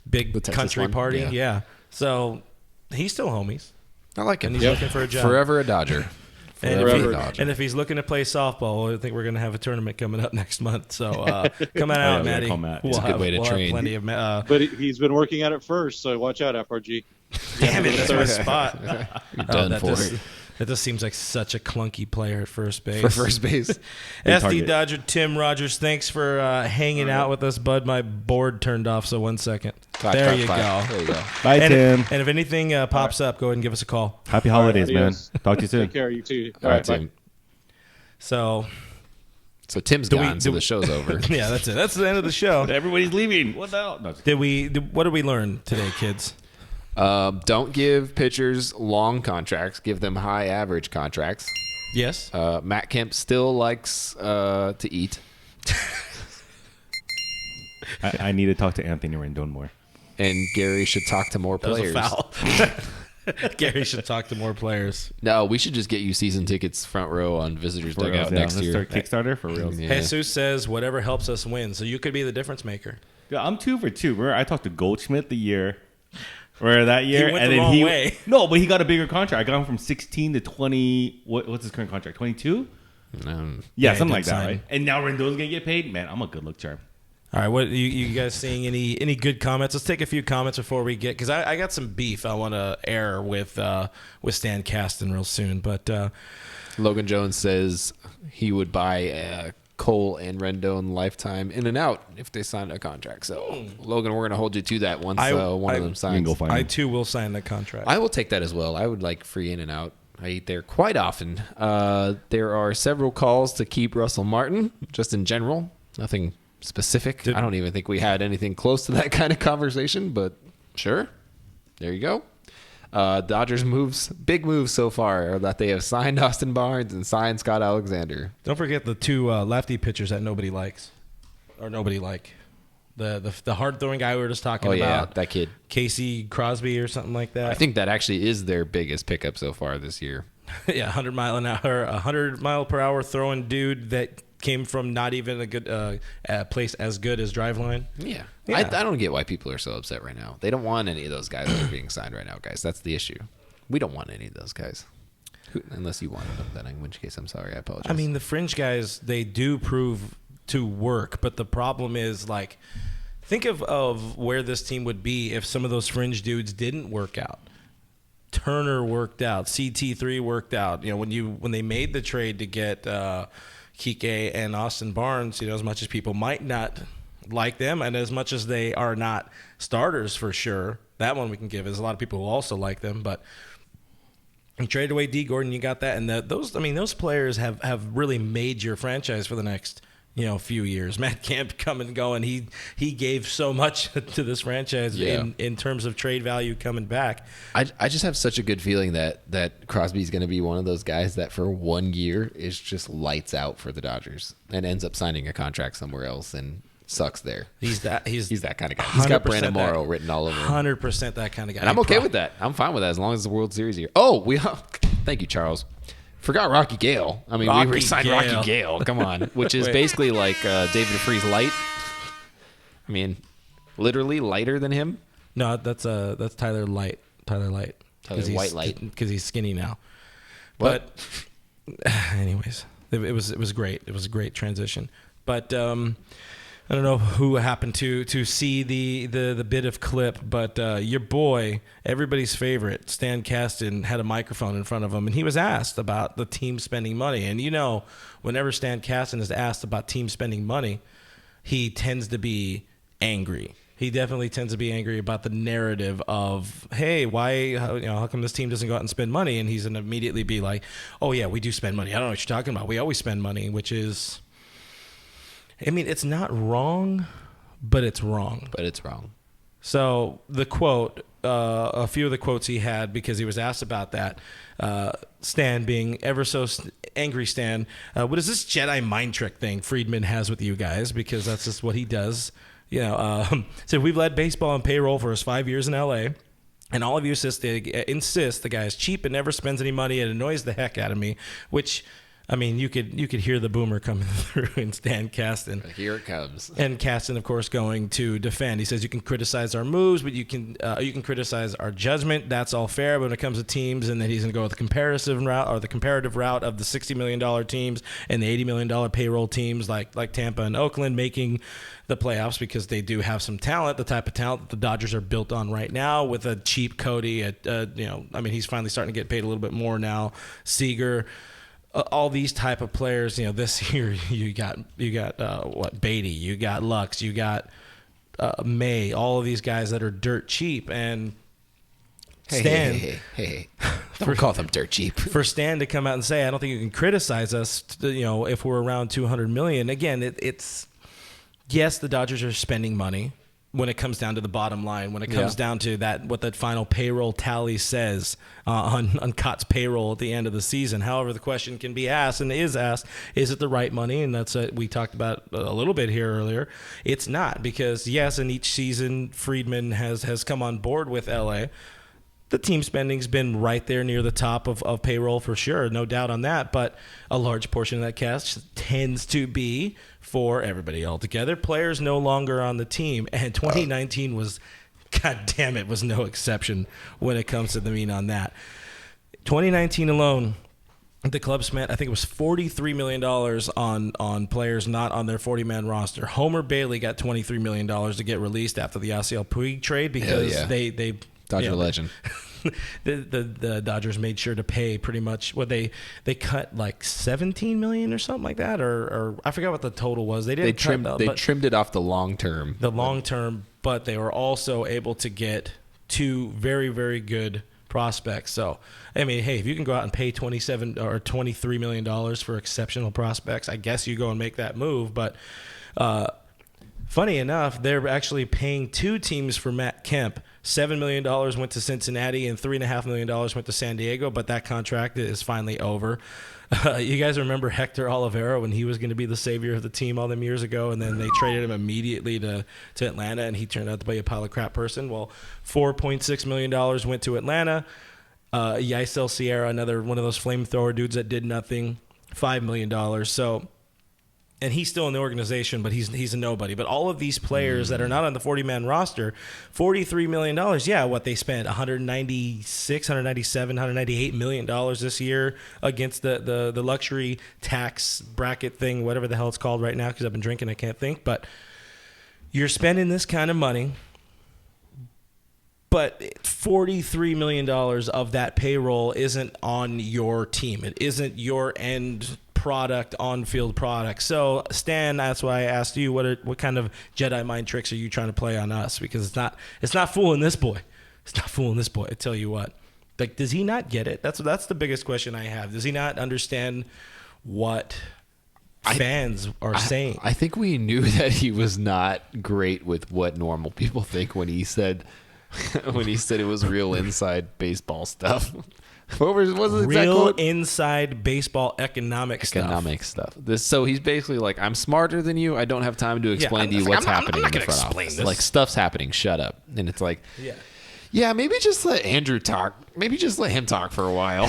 big The Texas country one, party. yeah. Yeah. So he's still homies. I like him. And he's looking for a job. Forever a Dodger. And Forever if, a he, Dodger. and if he's looking to play softball, I think we're going to have a tournament coming up next month. So come on yeah, out, we gotta Matty. call Matt. It's a good way to we'll have train. plenty of But he's been working at it first, so watch out, FRG. damn it, that's my spot. You're done for it. That just seems like such a clunky player at first base. For first base. SDDodger Tim Rogers, thanks for hanging out with us, bud. My board turned off, so 1 second. Clap, There clap, you clap. go. There you go. Bye, And, Tim. and if anything pops up, go ahead and give us a call. Happy holidays, man. adios. Talk to you soon. Take care, you too. All right, bye. Tim. So, So Tim's we- gone, so do- the show's over. yeah, that's it. That's the end of the show. Everybody's leaving. What the hell? No, What did we learn today, kids? Don't give pitchers long contracts. Give them high average contracts. Yes. Matt Kemp still likes to eat. I need to talk to Anthony Rendon more. And Gary should talk to more That was players. a foul. Gary should talk to more players. No, we should just get you season tickets front row on Visitors Dugout next Let's year. start Kickstarter for real. Yeah. Jesus says, whatever helps us win. So you could be the difference maker. Yeah, I'm 2 for 2. Remember, I talked to Goldschmidt the year. Or that year, went and the then wrong way. No, but he got a bigger contract. I got him from 16 to 20. What's his current contract? 22? Yeah, he something did like that, sign. right? And now Rendon's gonna get paid. Man, I'm a good luck charm. All right, what you guys seeing any good comments? Let's take a few comments before we get, because I got some beef I want to air with Stan Kasten real soon. But Logan Jones says he would buy Cole and Rendon lifetime in and out if they signed a contract. So, Logan, we're going to hold you to that once one of them You signs. can go find I him. too will sign the contract. I will take that as well. I would like free in and out. I eat there quite often. There are several calls to keep Russell Martin, just in general. Nothing specific. I don't even think we had anything close to that kind of conversation, but sure. There you go. Dodgers big moves so far are that they have signed Austin Barnes and signed Scott Alexander. Don't forget the two lefty pitchers that nobody likes, or nobody like. The hard throwing guy we were just talking about. That kid. Casey Crosby or something like that. I think that actually is their biggest pickup so far this year. Yeah, 100 mile per hour throwing dude that came from not even a good place as good as Driveline. Yeah. Yeah. I don't get why people are so upset right now. They don't want any of those guys that are being signed right now, guys. That's the issue. We don't want any of those guys. Unless you wanted them, then in which case I'm sorry. I apologize. I mean, the fringe guys, they do prove to work, but the problem is, like, think of where this team would be if some of those fringe dudes didn't work out. Turner worked out. CT3 worked out. You know, when they made the trade to get Kike and Austin Barnes, as much as people might not like them, and as much as they are not starters for sure, that one we can give. There's a lot of people who also like them, but you traded away D. Gordon, you got that, and those players have really made your franchise for the next few years. Matt Kemp coming and going, he gave so much to this franchise in terms of trade value coming back. I just have such a good feeling that Crosby's going to be one of those guys that for 1 year is just lights out for the Dodgers and ends up signing a contract somewhere else and sucks there. He's that kind of guy. He's got Brandon Morrow written all over him. 100% that kind of guy. And I'm okay with that. I'm fine with that as long as the World Series here. Oh, thank you, Charles. Forgot Rocky Gale. I mean, we re-signed Rocky Gale. Come on. Which is basically like David Freese light. I mean, literally lighter than him. No, that's Tyler Light. Tyler White Light. Because he's skinny now. What? But anyways, it was great. It was a great transition. But I don't know who happened to see the bit of clip, but your boy, everybody's favorite, Stan Kasten, had a microphone in front of him, and he was asked about the team spending money. And whenever Stan Kasten is asked about team spending money, he tends to be angry. He definitely tends to be angry about the narrative of, hey, how come this team doesn't go out and spend money? And he's going to immediately be like, oh, yeah, we do spend money. I don't know what you're talking about. We always spend money, which is... I mean, it's not wrong, but it's wrong. So the quote, a few of the quotes he had, because he was asked about that, Stan being ever so angry, Stan, what is this Jedi mind trick thing Friedman has with you guys? Because that's just what he does. So we've led baseball on payroll for his 5 years in L.A., and all of you insist the guy is cheap and never spends any money. It annoys the heck out of me, which... I mean, you could hear the boomer coming through in Stan Kasten. Here it comes. And Kasten, of course, going to defend. He says you can criticize our moves, but you can criticize our judgment. That's all fair. But when it comes to teams, and then he's going to go with the comparative route of the $60 million teams and the $80 million payroll teams like Tampa and Oakland making the playoffs because they do have some talent, the type of talent that the Dodgers are built on right now with a cheap Cody. He's finally starting to get paid a little bit more now. Seager. All these type of players, this year you got Beatty, you got Lux, you got May, all of these guys that are dirt cheap, and Stan. Hey. Don't call them dirt cheap. For Stan to come out and say, I don't think you can criticize us, if we're around $200 million. Again, it's yes, the Dodgers are spending money. When it comes down to the bottom line, when it comes down to what that final payroll tally says on Cott's payroll at the end of the season. However, the question can be asked and is asked, is it the right money? And that's we talked about a little bit here earlier. It's not, because yes, in each season, Friedman has come on board with LA. The team spending's been right there near the top of payroll for sure, no doubt on that. But a large portion of that cash tends to be for everybody altogether. Players no longer on the team. And 2019 was no exception when it comes to the mean on that. 2019 alone, the club spent, I think it was $43 million on players not on their 40-man roster. Homer Bailey got $23 million to get released after the Yasiel Puig trade because they Dodger legend. the Dodgers made sure to pay pretty much what they cut like $17 million or something like that, or I forgot what the total was. They trimmed it off the long term. But they were also able to get two very, very good prospects. So I mean, hey, if you can go out and pay $27 or $23 million for exceptional prospects, I guess you go and make that move. But funny enough, they're actually paying two teams for Matt Kemp. $7 million went to Cincinnati and $3.5 million went to San Diego, but that contract is finally over. You guys remember Hector Olivera when he was going to be the savior of the team all them years ago, and then they traded him immediately to Atlanta, and he turned out to be a pile of crap person? Well, $4.6 million went to Atlanta. Yisel Sierra, another one of those flamethrower dudes that did nothing, $5 million. So... And he's still in the organization, but he's a nobody. But all of these players that are not on the 40-man roster, $43 million, what they spent, $196, $197, $198 million this year against the luxury tax bracket thing, whatever the hell it's called right now, because I've been drinking, I can't think. But you're spending this kind of money, but $43 million of that payroll isn't on your team. It isn't your end product, on-field product. So, Stan, that's why I asked you, what kind of Jedi mind tricks are you trying to play on us? Because it's not fooling this boy. It's not fooling this boy. I tell you what. Like, does he not get it? That's the biggest question I have. Does he not understand what fans are saying? I think we knew that he was not great with what normal people think when he said it was real inside baseball stuff. What was the exact real quote? inside baseball economic stuff. So he's basically like, I'm smarter than you. I don't have time to explain to you what's happening in the front office. This. Like, stuff's happening. Shut up. And it's like, yeah, maybe just let Andrew talk. Maybe just let him talk for a while.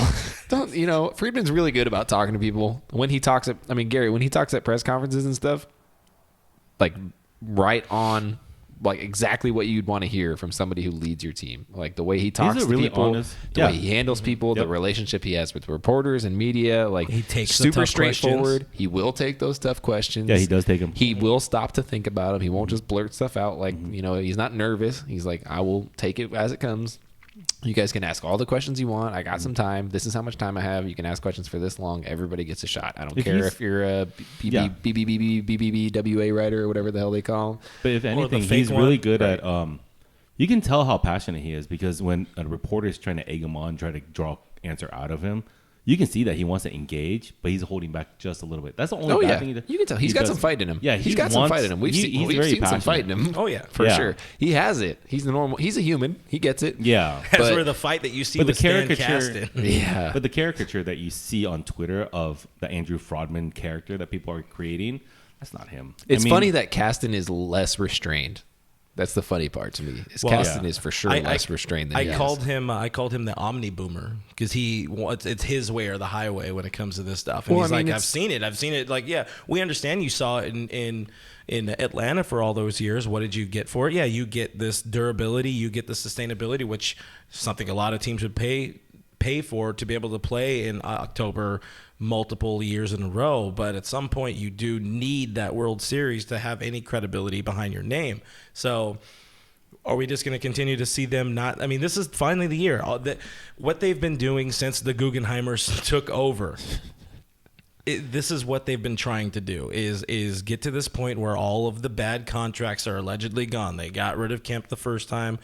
Friedman's really good about talking to people. When he talks Gary, when he talks at press conferences and stuff, like right on, like exactly what you'd want to hear from somebody who leads your team. Like the way he talks to people, honest. The way he handles people, the relationship he has with reporters and media. Like, he takes the super tough straightforward. questions. He will take those tough questions. Yeah, he does take them. He will stop to think about them. He won't just blurt stuff out. Like, he's not nervous. He's like, I will take it as it comes. You guys can ask all the questions you want. I got some time. This is how much time I have. You can ask questions for this long. Everybody gets a shot. I don't care if you're a BBBBBBWA writer or whatever the hell they call him. But if anything, he's really good at. You can tell how passionate he is because when a reporter is trying to egg him on, try to draw answer out of him, you can see that he wants to engage, but he's holding back just a little bit. That's the only bad thing he does. You can tell he's got some fight in him. Yeah, he's got some fight in him. We've seen some fight in him. Oh yeah, for sure. He has it. He's a human. He gets it. Yeah, that's where the fight that you see with Stan Kasten. Yeah, but the caricature that you see on Twitter of the Andrew Friedman character that people are creating, that's not him. It's funny that Kasten is less restrained. That's the funny part to me. Kasten is for sure less restrained than he is. I called him the Omni Boomer because it's his way or the highway when it comes to this stuff. And I've seen it. Like, yeah, we understand you saw it in Atlanta for all those years. What did you get for it? Yeah, you get this durability, you get the sustainability, which is something a lot of teams would pay for to be able to play in October multiple years in a row. But at some point you do need that World Series to have any credibility behind your name. So are we just going to continue to see them not? I mean, this is finally the year. What they've been doing since the Guggenheimers took over, this is what they've been trying to do, is get to this point where all of the bad contracts are allegedly gone. They got rid of Kemp the first time.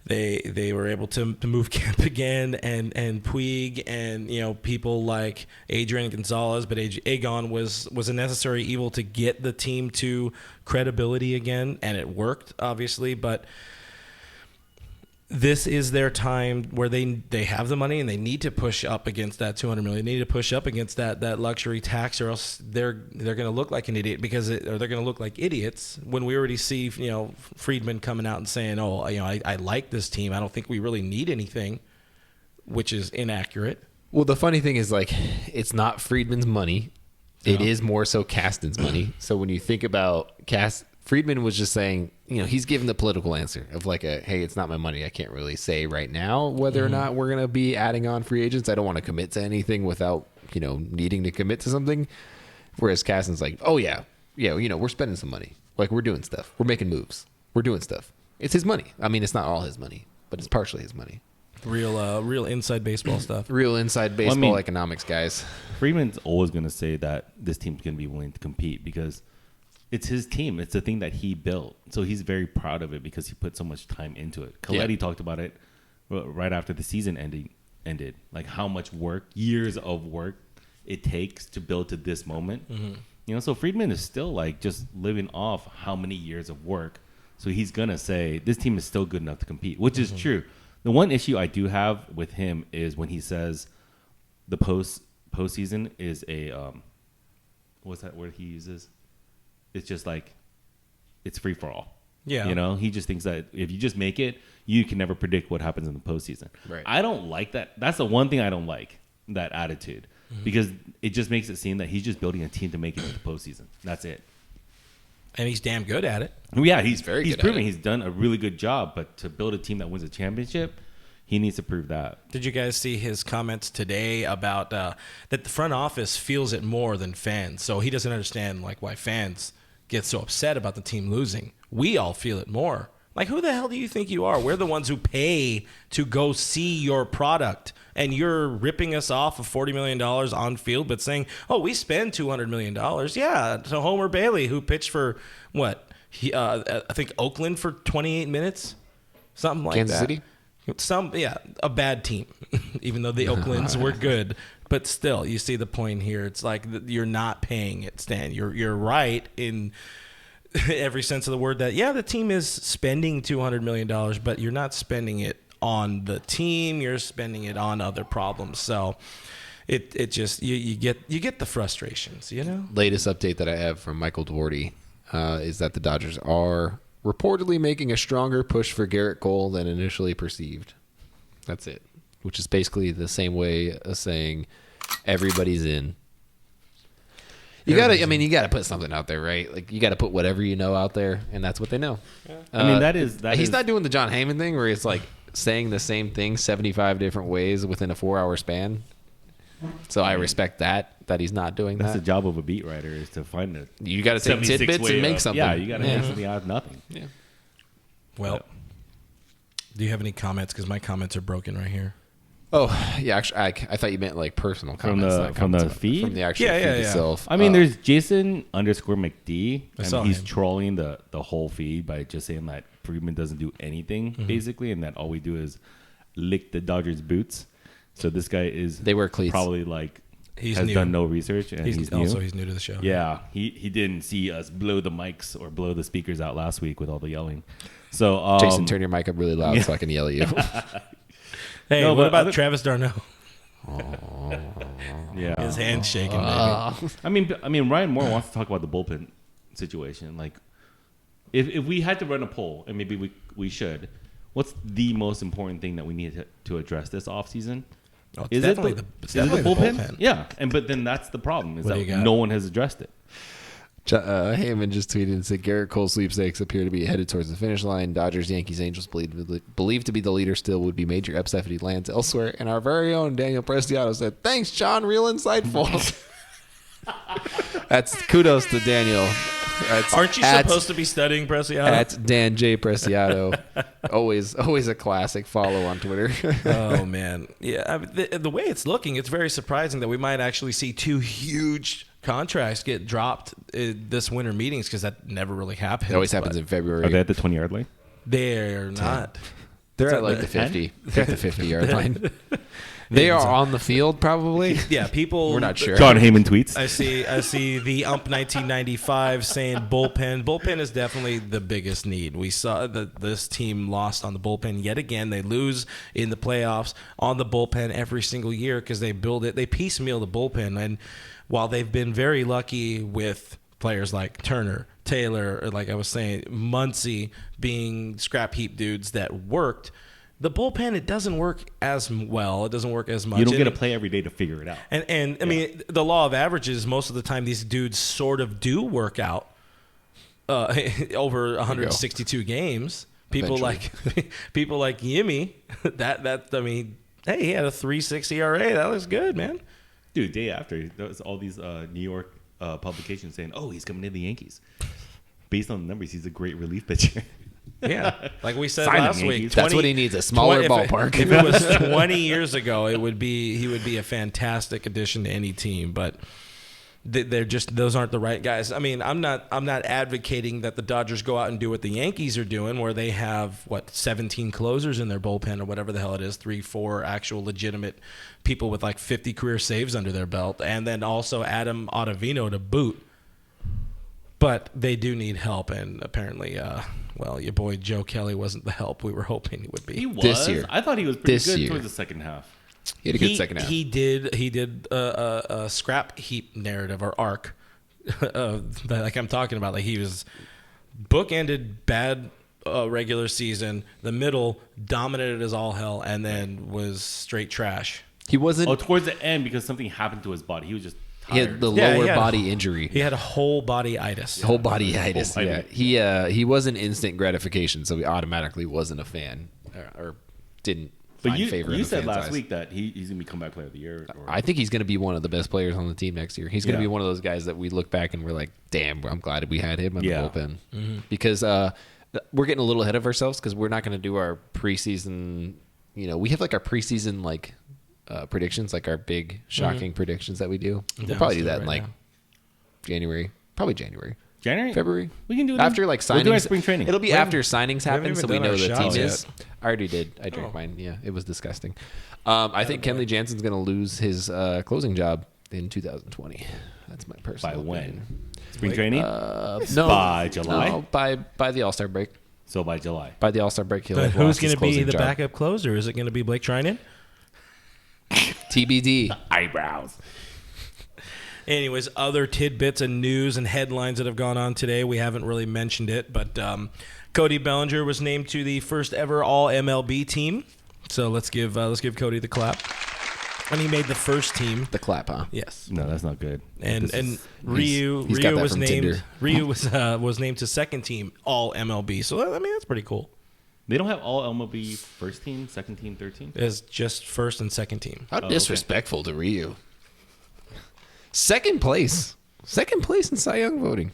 They were able to move Kemp again and Puig and people like Adrian Gonzalez, but Agon was a necessary evil to get the team to credibility again, and it worked obviously. But this is their time where they have the money and they need to push up against that $200 million. They need to push up against that luxury tax, or else they're going to look like an idiot or they're going to look like idiots when we already see Friedman coming out and saying, I like this team. I don't think we really need anything, which is inaccurate. Well, the funny thing is, like, it's not Friedman's money. It is more so Kasten's money. So when you think about Friedman was just saying, he's giving the political answer of like hey, it's not my money. I can't really say right now whether or not we're going to be adding on free agents. I don't want to commit to anything without, needing to commit to something. Whereas Kasten's like, oh yeah, we're spending some money. Like, we're doing stuff. We're making moves. We're doing stuff. It's his money. I mean, it's not all his money, but it's partially his money. Real inside baseball stuff. Real inside baseball economics, guys. Friedman's always going to say that this team's going to be willing to compete because it's his team. It's the thing that he built. So he's very proud of it because he put so much time into it. Coletti talked about it right after the season ended. Like how much work, years of work it takes to build to this moment. Mm-hmm. So Friedman is still like just living off how many years of work. So he's going to say this team is still good enough to compete, which is true. The one issue I do have with him is when he says the postseason is a what's that word he uses? It's just like it's free for all. Yeah, he just thinks that if you just make it, you can never predict what happens in the postseason. Right. I don't like that. That's the one thing I don't like, that attitude, because it just makes it seem that he's just building a team to make it into the postseason. That's it. And he's damn good at it. Yeah, he's very good. He's proven he's done a really good job, but to build a team that wins a championship, he needs to prove that. Did you guys see his comments today about that the front office feels it more than fans? So he doesn't understand like why fans get so upset about the team losing. We all feel it more. Like, who the hell do you think you are? We're the ones who pay to go see your product. And you're ripping us off of $40 million on field, but saying, oh, we spend $200 million. Yeah, to Homer Bailey, who pitched for, what? I think Oakland for 28 minutes? Something like Kansas that. City? A bad team, even though the Oaklands were good. But still, you see the point here. It's like you're not paying it, Stan. You're right in every sense of the word that, the team is spending $200 million, but you're not spending it on the team. You're spending it on other problems. So it just, you get the frustrations, Latest update that I have from Michael Dwordy is that the Dodgers are reportedly making a stronger push for Gerrit Cole than initially perceived. That's it. Which is basically the same way of saying everybody's in. You gotta put something out there, right? Like, you gotta put whatever you know out there, and that's what they know. Yeah. He's not doing the John Heyman thing where it's like saying the same thing 75 different ways within a 4-hour span. So I respect that he's not doing That's that. the job of a beat writer, is to find it. You got to take tidbits and make something. Yeah, you got to make something out of nothing. Yeah. Well, do you have any comments? Because my comments are broken right here. Oh, yeah. Actually, I thought you meant like personal comments. From the feed? From the actual feed itself. I mean, there's Jason_McD, I saw and he's him. trolling the whole feed by just saying that Friedman doesn't do anything, basically, and that all we do is lick the Dodgers' boots. So this guy They wear cleats. probably like He's has new. done no research, and he's new. Also, he's new to the show. Yeah, he didn't see us blow the mics or blow the speakers out last week with all the yelling. So Jason, turn your mic up really loud so I can yell at you. Hey, No, what but about Travis d'Arnaud? yeah, His hand's shaking, baby. I mean, Ryan Moore wants to talk about the bullpen situation. Like, if we had to run a poll, and maybe we should, what's the most important thing that we need to address this offseason? Oh, Is it the bullpen? Yeah, but then that's the problem, is What do that you got? no one has addressed it. Heyman just tweeted and said Gerrit Cole sweepstakes appear to be headed towards the finish line. Dodgers, Yankees, Angels believed to be the leader still would be major upset if he lands elsewhere. And our very own Daniel Prestiato said, "Thanks, John, real insightful." That's kudos to Daniel. Aren't you supposed to be studying Preciado? That's Dan J. Prestiato. always a classic follow on Twitter. Oh, man. Yeah, the way it's looking, it's very surprising that we might actually see two huge contracts get dropped this winter meetings, because that never really happens. It always happens in February. Are they at the 20-yard line? They're not. They're at like the 50. They're at the 50-yard line. They are on the field, probably. Yeah, people. We're not sure. John Heyman tweets. I see the ump 1995 saying bullpen. Bullpen is definitely the biggest need. We saw that this team lost on the bullpen yet again. They lose in the playoffs on the bullpen every single year because they piecemeal the bullpen. And while they've been very lucky with players like Turner, Taylor, or like I was saying, Muncy being scrap heap dudes that worked, the bullpen, it doesn't work as well. It doesn't work as much. You don't get to play every day to figure it out. And I mean, the law of averages, most of the time these dudes sort of do work out over 162 games. People like Yimmy, I mean, hey, he had a 3.6 ERA. That looks good, man. Dude, day after, there was all these New York publications saying, oh, he's coming to the Yankees. Based on the numbers, he's a great relief pitcher. Yeah, like we said Sign him, last week. Yankees. That's what he needs, a smaller ballpark. If it was 20 years ago, he would be a fantastic addition to any team. But they're just, those aren't the right guys. I mean, I'm not advocating that the Dodgers go out and do what the Yankees are doing, where they have 17 closers in their bullpen or whatever the hell it is, 3-4 actual legitimate people with like 50 career saves under their belt, and then also Adam Ottavino to boot. But they do need help, and apparently, your boy Joe Kelly wasn't the help we were hoping he would be. He was. This year. I thought he was pretty This good year. towards the second half. He had a good second half. He did a scrap heap narrative or arc, like I'm talking about. Like, he was bookended bad regular season, the middle dominated as all hell, and then was straight trash. He wasn't. Oh, towards the end, because something happened to his body. He was just tired. He had the Yeah, lower he had body injury. He had a whole body itis. Whole body itis. Whole Yeah. body. He wasn't instant gratification, so he automatically wasn't a fan or didn't But find favor in you the said fans' last eyes. week that he's going to be comeback player of the year. Or, I think he's going to be one of the best players on the team next year. He's going to Yeah. be one of those guys that we look back and we're like, damn, I'm glad we had him in Yeah. the bullpen. Because we're getting a little ahead of ourselves because we're not going to do our preseason. We have like our preseason predictions, like our big shocking predictions that we do. We'll probably do that in like January, probably January, February. We can do it after like signings. We'll do our spring training. It'll be after signings happen, so we know the team is. yet. I already did. I drank mine. Yeah, it was disgusting. I think Kenley Jansen's going to lose his closing job in 2020. That's my personal. By when? opinion. Spring training? No, by July? No, by the All-Star break. So by July. By the All-Star break, he'll But have who's lost going his to be closing the job. backup closer? Is it going to be Blake Trinan? TBD. Eyebrows. Anyways, other tidbits and news and headlines that have gone on today. We haven't really mentioned it, but Cody Bellinger was named to the first ever All MLB team. So let's give Cody the clap. And he made the first team. The clap, huh? Yes. No, that's not good. And he's got that was from named Tinder. Ryu was named to second team All MLB. So I mean that's pretty cool. They don't have all MLB first team, second team, third team? It's just first and second team. How disrespectful to Ryu. Second place in Cy Young voting.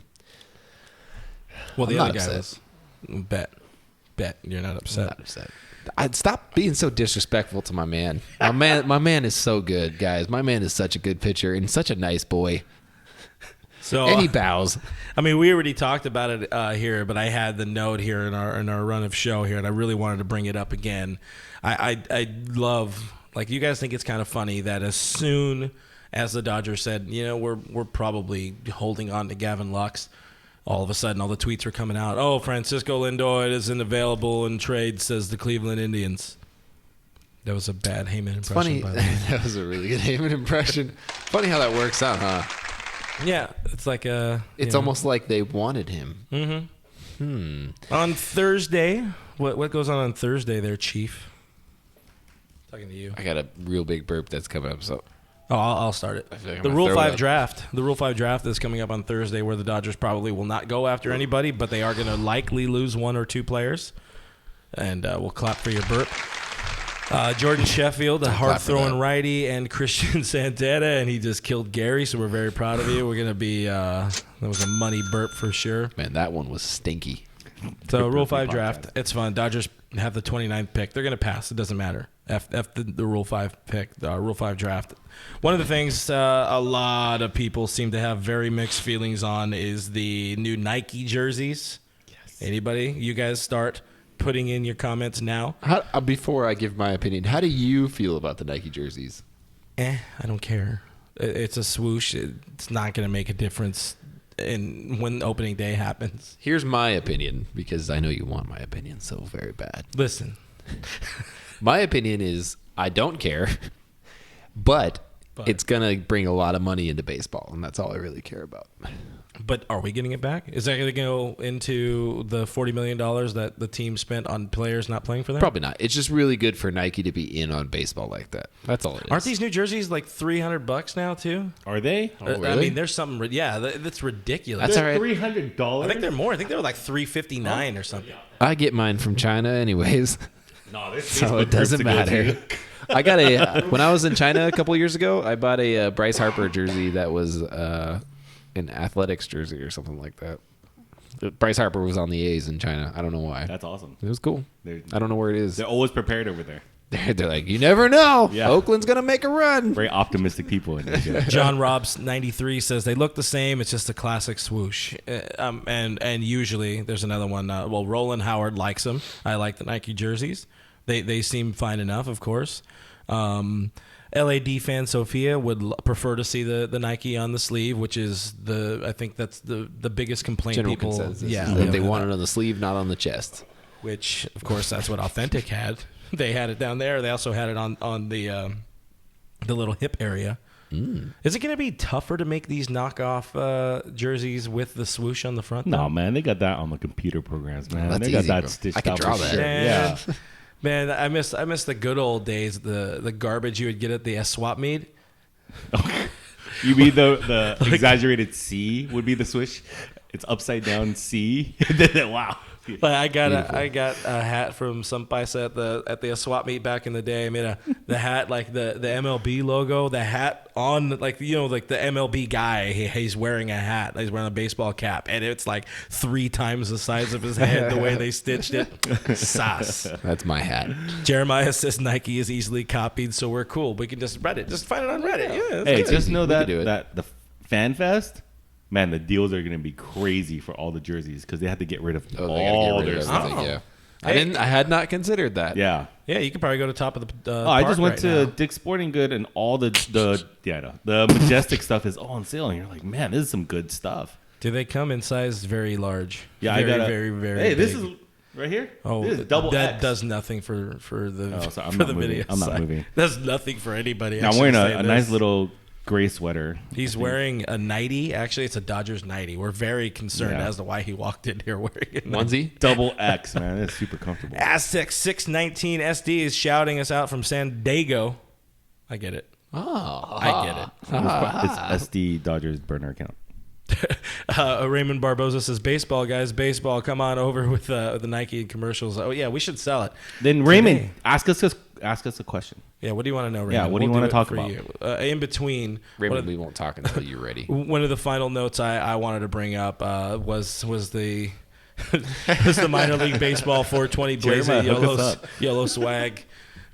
Well, the I'm other not guy upset. was bet you're not upset. Not upset. I'd stop being so disrespectful to my man. My man is so good, guys. My man is such a good pitcher and such a nice boy. So And he bows. I mean, we already talked about it here, but I had the note here in our run of show here, and I really wanted to bring it up again. I love, like, you guys think it's kind of funny that as soon as the Dodgers said, we're probably holding on to Gavin Lux, all of a sudden all the tweets are coming out. Oh, Francisco Lindor isn't available in trade, says the Cleveland Indians. That was a bad Heyman impression. Funny. By the way. That was a really good Heyman impression. Funny how that works out, huh? Yeah, it's like It's almost like they wanted him. on Thursday. What goes on Thursday there, Chief? Talking to you. I got a real big burp that's coming up, so Oh, I'll start it. feel like I'm The gonna Rule throw 5 up. draft. The Rule 5 draft is coming up on Thursday, where the Dodgers probably will not go after anybody, but they are going to likely lose one or two players. And we'll clap for your burp. Jordan Sheffield, a clap for hard-throwing that. righty, and Christian Santana, and he just killed Gary, so we're very proud of you. We're going to be that was a money burp for sure. man, that one was stinky. So Rule Perfect 5 draft, it's fun. Dodgers have the 29th pick. They're going to pass. It doesn't matter. F the Rule 5 pick, the Rule 5 draft. One of the things a lot of people seem to have very mixed feelings on is the new Nike jerseys. Yes. Anybody? You guys start putting in your comments now. Before I give my opinion, how do you feel about the Nike jerseys? I don't care. It's a swoosh. It's not going to make a difference when opening day happens. Here's my opinion, because I know you want my opinion so very bad. Listen. My opinion is I don't care, but it's going to bring a lot of money into baseball, and that's all I really care about. But are we getting it back? Is that going to go into the $40 million that the team spent on players not playing for them? Probably not. It's just really good for Nike to be in on baseball like that. That's all it is. Aren't these new jerseys like $300 now too? Are they? I really? mean, there's something. Yeah, that's ridiculous. That's all right. $300? I think they're more. I think they were like $359 or something. I get mine from China anyways, No, this so Facebook it doesn't groups to go matter. to. I got when I was in China a couple years ago, I bought a Bryce Harper jersey that was an athletics jersey or something like that. Bryce Harper was on the A's in China. I don't know why. That's awesome. It was cool. I don't know where it is. They're always prepared over there. They're like, you never know. Yeah. Oakland's going to make a run. Very optimistic people in Asia. John Robs 93 says they look the same. It's just a classic swoosh. And usually there's another one. Roland Howard likes them. I like the Nike jerseys. They seem fine enough, of course. LAD fan Sophia would prefer to see the Nike on the sleeve, which is I think that's the biggest complaint General people. consensus Yeah, is that they want it on the sleeve, not on the chest. which of course that's what Authentic had. They had it down there. They also had it on the little hip area. Is it going to be tougher to make these knockoff jerseys with the swoosh on the front? No, though? man, they got that on the computer programs, man. That's they got easy, that bro. stitched I could out draw for that. sure. Man, Yeah. man, I miss the good old days. The garbage you would get at the swap meet. You mean the exaggerated C would be the switch? It's upside down C. Wow. Like I got a hat from some place at the swap meet back in the day. I made the hat like the MLB logo, the hat on like the MLB guy. He's wearing a hat. He's wearing a baseball cap, and it's like 3 times the size of his head. The way they stitched it, sass. That's my hat. Jeremiah says Nike is easily copied, so we're cool. We can just Reddit. Just find it on Reddit. Yeah. Hey, good. just know that do it. that the Fan Fest, man, the deals are going to be crazy for all the jerseys because they have to get rid of all their stuff. Yeah. I had not considered that. Yeah. Yeah, you could probably go to top of the. I just park went right to now. Dick's Sporting Good and all the Majestic stuff is all on sale, and you're like, man, this is some good stuff. Do they come in size very large? Yeah, very, I got very, very. Hey, big. this is right here. Oh, this is double that X. does nothing for the Oh, sorry, I'm for not the moving. video. I'm not side. moving. That's nothing for anybody. Now I'm actually wearing saying a this. nice little gray sweater. He's wearing a 90. Actually, it's a Dodgers 90. We're very concerned Yeah. as to why he walked in here wearing it. Onesie? Double X, man. It's super comfortable. Aztec 619 SD is shouting us out from San Diego. I get it. Oh. I get it. It's SD Dodgers burner account. Raymond Barboza says, baseball, guys, baseball. Come on over with the Nike commercials. Oh, yeah, we should sell it. Then Raymond, ask us a question. Yeah, what do you want to know, Raymond? Yeah, what do you We'll want to it talk for about? you. In between, Raymond, we won't talk until you're ready. one of the final notes I wanted to bring up was the was the minor league baseball 420 Blazer Jeremiah, hook us up. yellow swag.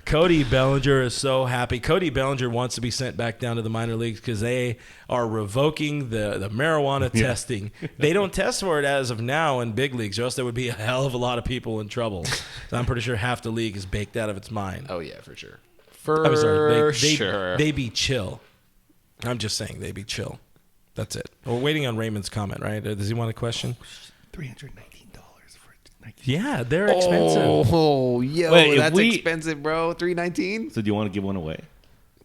Cody Bellinger is so happy. Cody Bellinger wants to be sent back down to the minor leagues because they are revoking the marijuana testing. They don't test for it as of now in big leagues, or else there would be a hell of a lot of people in trouble. So I'm pretty sure half the league is baked out of its mind. Oh, yeah, for sure. I'm sorry, sure. they be chill. I'm just saying they be chill. That's it. We're waiting on Raymond's comment, right? Does he want a question? $319 for Nike. Yeah, they're expensive. Oh, yo, Wait, if that's we- expensive, bro. $319? So do you want to give one away?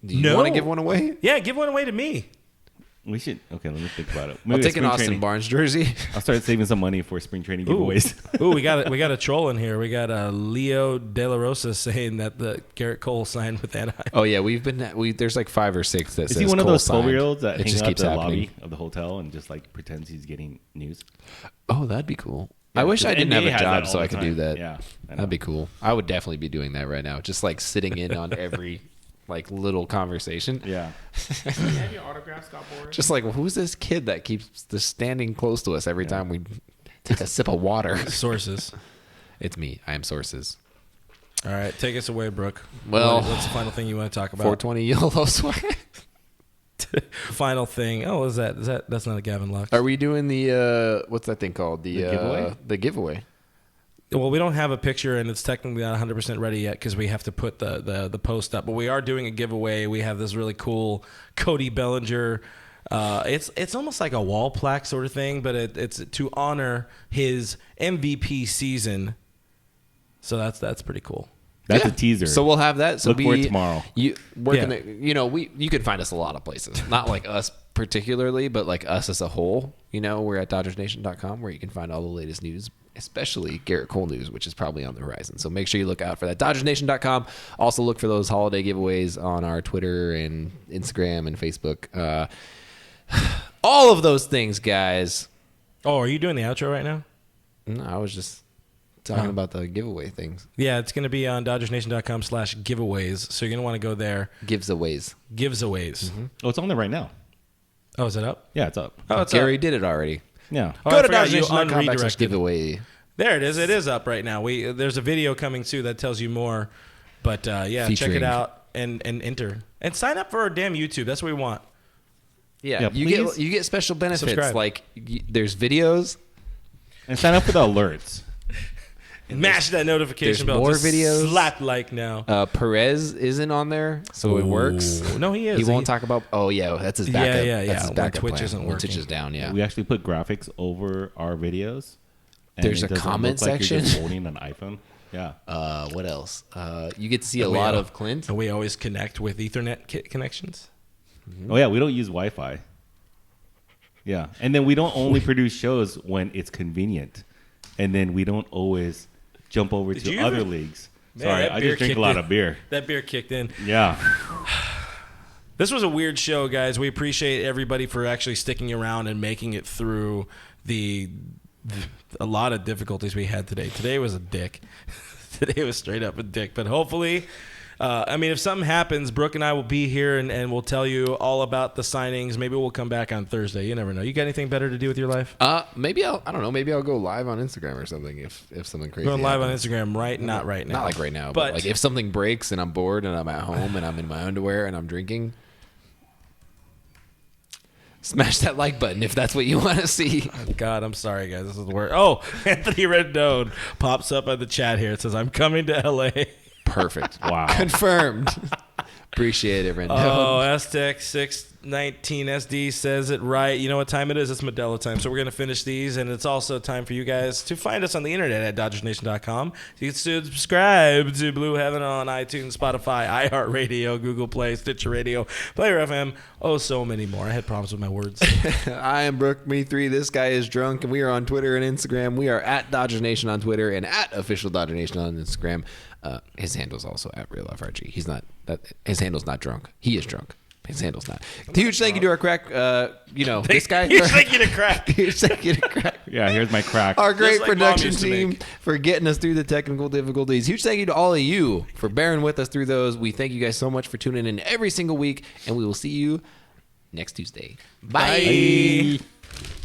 Do you No. want to give one away? Yeah, give one away to me. We should. Okay, let me think about it. I'll Maybe take an spring Austin training. Barnes jersey. I'll start saving some money for spring training giveaways. Ooh, we got a troll in here. We got Leo De La Rosa saying that the Gerrit Cole signed with Anaheim. Oh, yeah, there's like 5 or 6 that Is says he one of Cole those signed. 12-year-olds that It hang just out keeps the happening. lobby of the hotel and just like pretends he's getting news? Oh, that'd be cool. Yeah, I wish I didn't have NBA a has job that so all I the could do time. that. Yeah, I know. That'd be cool. I would definitely be doing that right now. Just like sitting in on every like little conversation. Yeah. Have your autographs got boring? Just like, well, who's this kid that keeps just standing close to us every time we take a sip of water? Sources. It's me. I am Sources. All right, take us away, Brooke. Well, what's the final thing you want to talk about? 420 yellow swag. Final thing. Oh, is that? That's not a Gavin Lux. Are we doing the what's that thing called? The giveaway? The giveaway. Well, we don't have a picture, and it's technically not 100% ready yet because we have to put the post up. But we are doing a giveaway. We have this really cool Cody Bellinger. It's almost like a wall plaque sort of thing, but it's to honor his MVP season. So that's pretty cool. That's Yeah. a teaser. So we'll have that. So Look for it tomorrow. You working Yeah. at, you can find us a lot of places. Not like us particularly, but like us as a whole. We're at DodgersNation.com where you can find all the latest news, especially Gerrit Cole news, which is probably on the horizon. So make sure you look out for that. DodgersNation.com. Also look for those holiday giveaways on our Twitter and Instagram and Facebook. All of those things, guys. Oh, are you doing the outro right now? No, I was just talking about the giveaway things. Yeah, it's going to be on DodgersNation.com/giveaways. So you're going to want to go there. Giveaways. Giveaways. Oh, it's on there right now. Oh, is it up? Yeah, it's up. Oh, it's Gary up. did it already. Yeah. Oh, Go I to forgot you DodgersNation.com unredirected. /giveaway. There it is. It is up right now. There's a video coming too that tells you more. But yeah, check Featuring- it out and enter and sign up for our damn YouTube. That's what we want. Yeah, you please. get special benefits Subscribe. like there's videos. And sign up for the alerts. Mash that notification there's bell. more Just videos. Slap like now. Perez isn't on there, so it works. Ooh. No, he is. He won't talk about. Oh yeah, that's his backup. Yeah. That's his When backup Twitch plan. isn't When Twitch working. is down. Yeah. We actually put graphics over our videos. and There's it a doesn't comment look like You're just section. holding an iPhone. Yeah. What else? You get to see a we lot all- of Clint. And we always connect with Ethernet connections. Oh yeah, we don't use Wi-Fi. Yeah, and then we don't only produce shows when it's convenient, and then we don't always jump over Did to you other ever- leagues. Man, Sorry, that I beer just drink a kicked lot in. of beer. That beer kicked in. Yeah. This was a weird show, guys. We appreciate everybody for actually sticking around and making it through the a lot of difficulties we had today. Today was a dick. Today was straight up a dick. But hopefully, if something happens, Brooke and I will be here and we'll tell you all about the signings. Maybe we'll come back on Thursday. You never know. You got anything better to do with your life? Maybe I don't know. Maybe I'll go live on Instagram or something if something crazy. Going live on happens. Instagram, right? Not right now. Not like right now, but like if something breaks and I'm bored and I'm at home and I'm in my underwear and I'm drinking. Smash that like button if that's what you want to see. Oh, God, I'm sorry, guys. This is the worst. Oh, Anthony Rendon pops up in the chat here. It says, I'm coming to L.A. Perfect. Wow. Confirmed. Appreciate it, Rendon. Oh, Aztec 619 SD says it right. You know what time it is? It's Modelo time. So we're going to finish these, and it's also time for you guys to find us on the internet at DodgersNation.com. You can subscribe to Blue Heaven on iTunes, Spotify, iHeartRadio, Google Play, Stitcher Radio, Player FM. Oh, so many more. I had problems with my words. I am Brooke Me3. This guy is drunk, and we are on Twitter and Instagram. We are at Dodgers Nation on Twitter and at Official Dodger Nation on Instagram. His handle's also at RealFRG. He's not that. His handle's not drunk. He is drunk. His handle's not. Huge thank you to our crack. This guy. Huge thank you to Crack. Huge thank you to Crack. Yeah, here's my crack. Our great Just like Mom production used to team make. for getting us through the technical difficulties. Huge thank you to all of you for bearing with us through those. We thank you guys so much for tuning in every single week, and we will see you next Tuesday. Bye. Bye.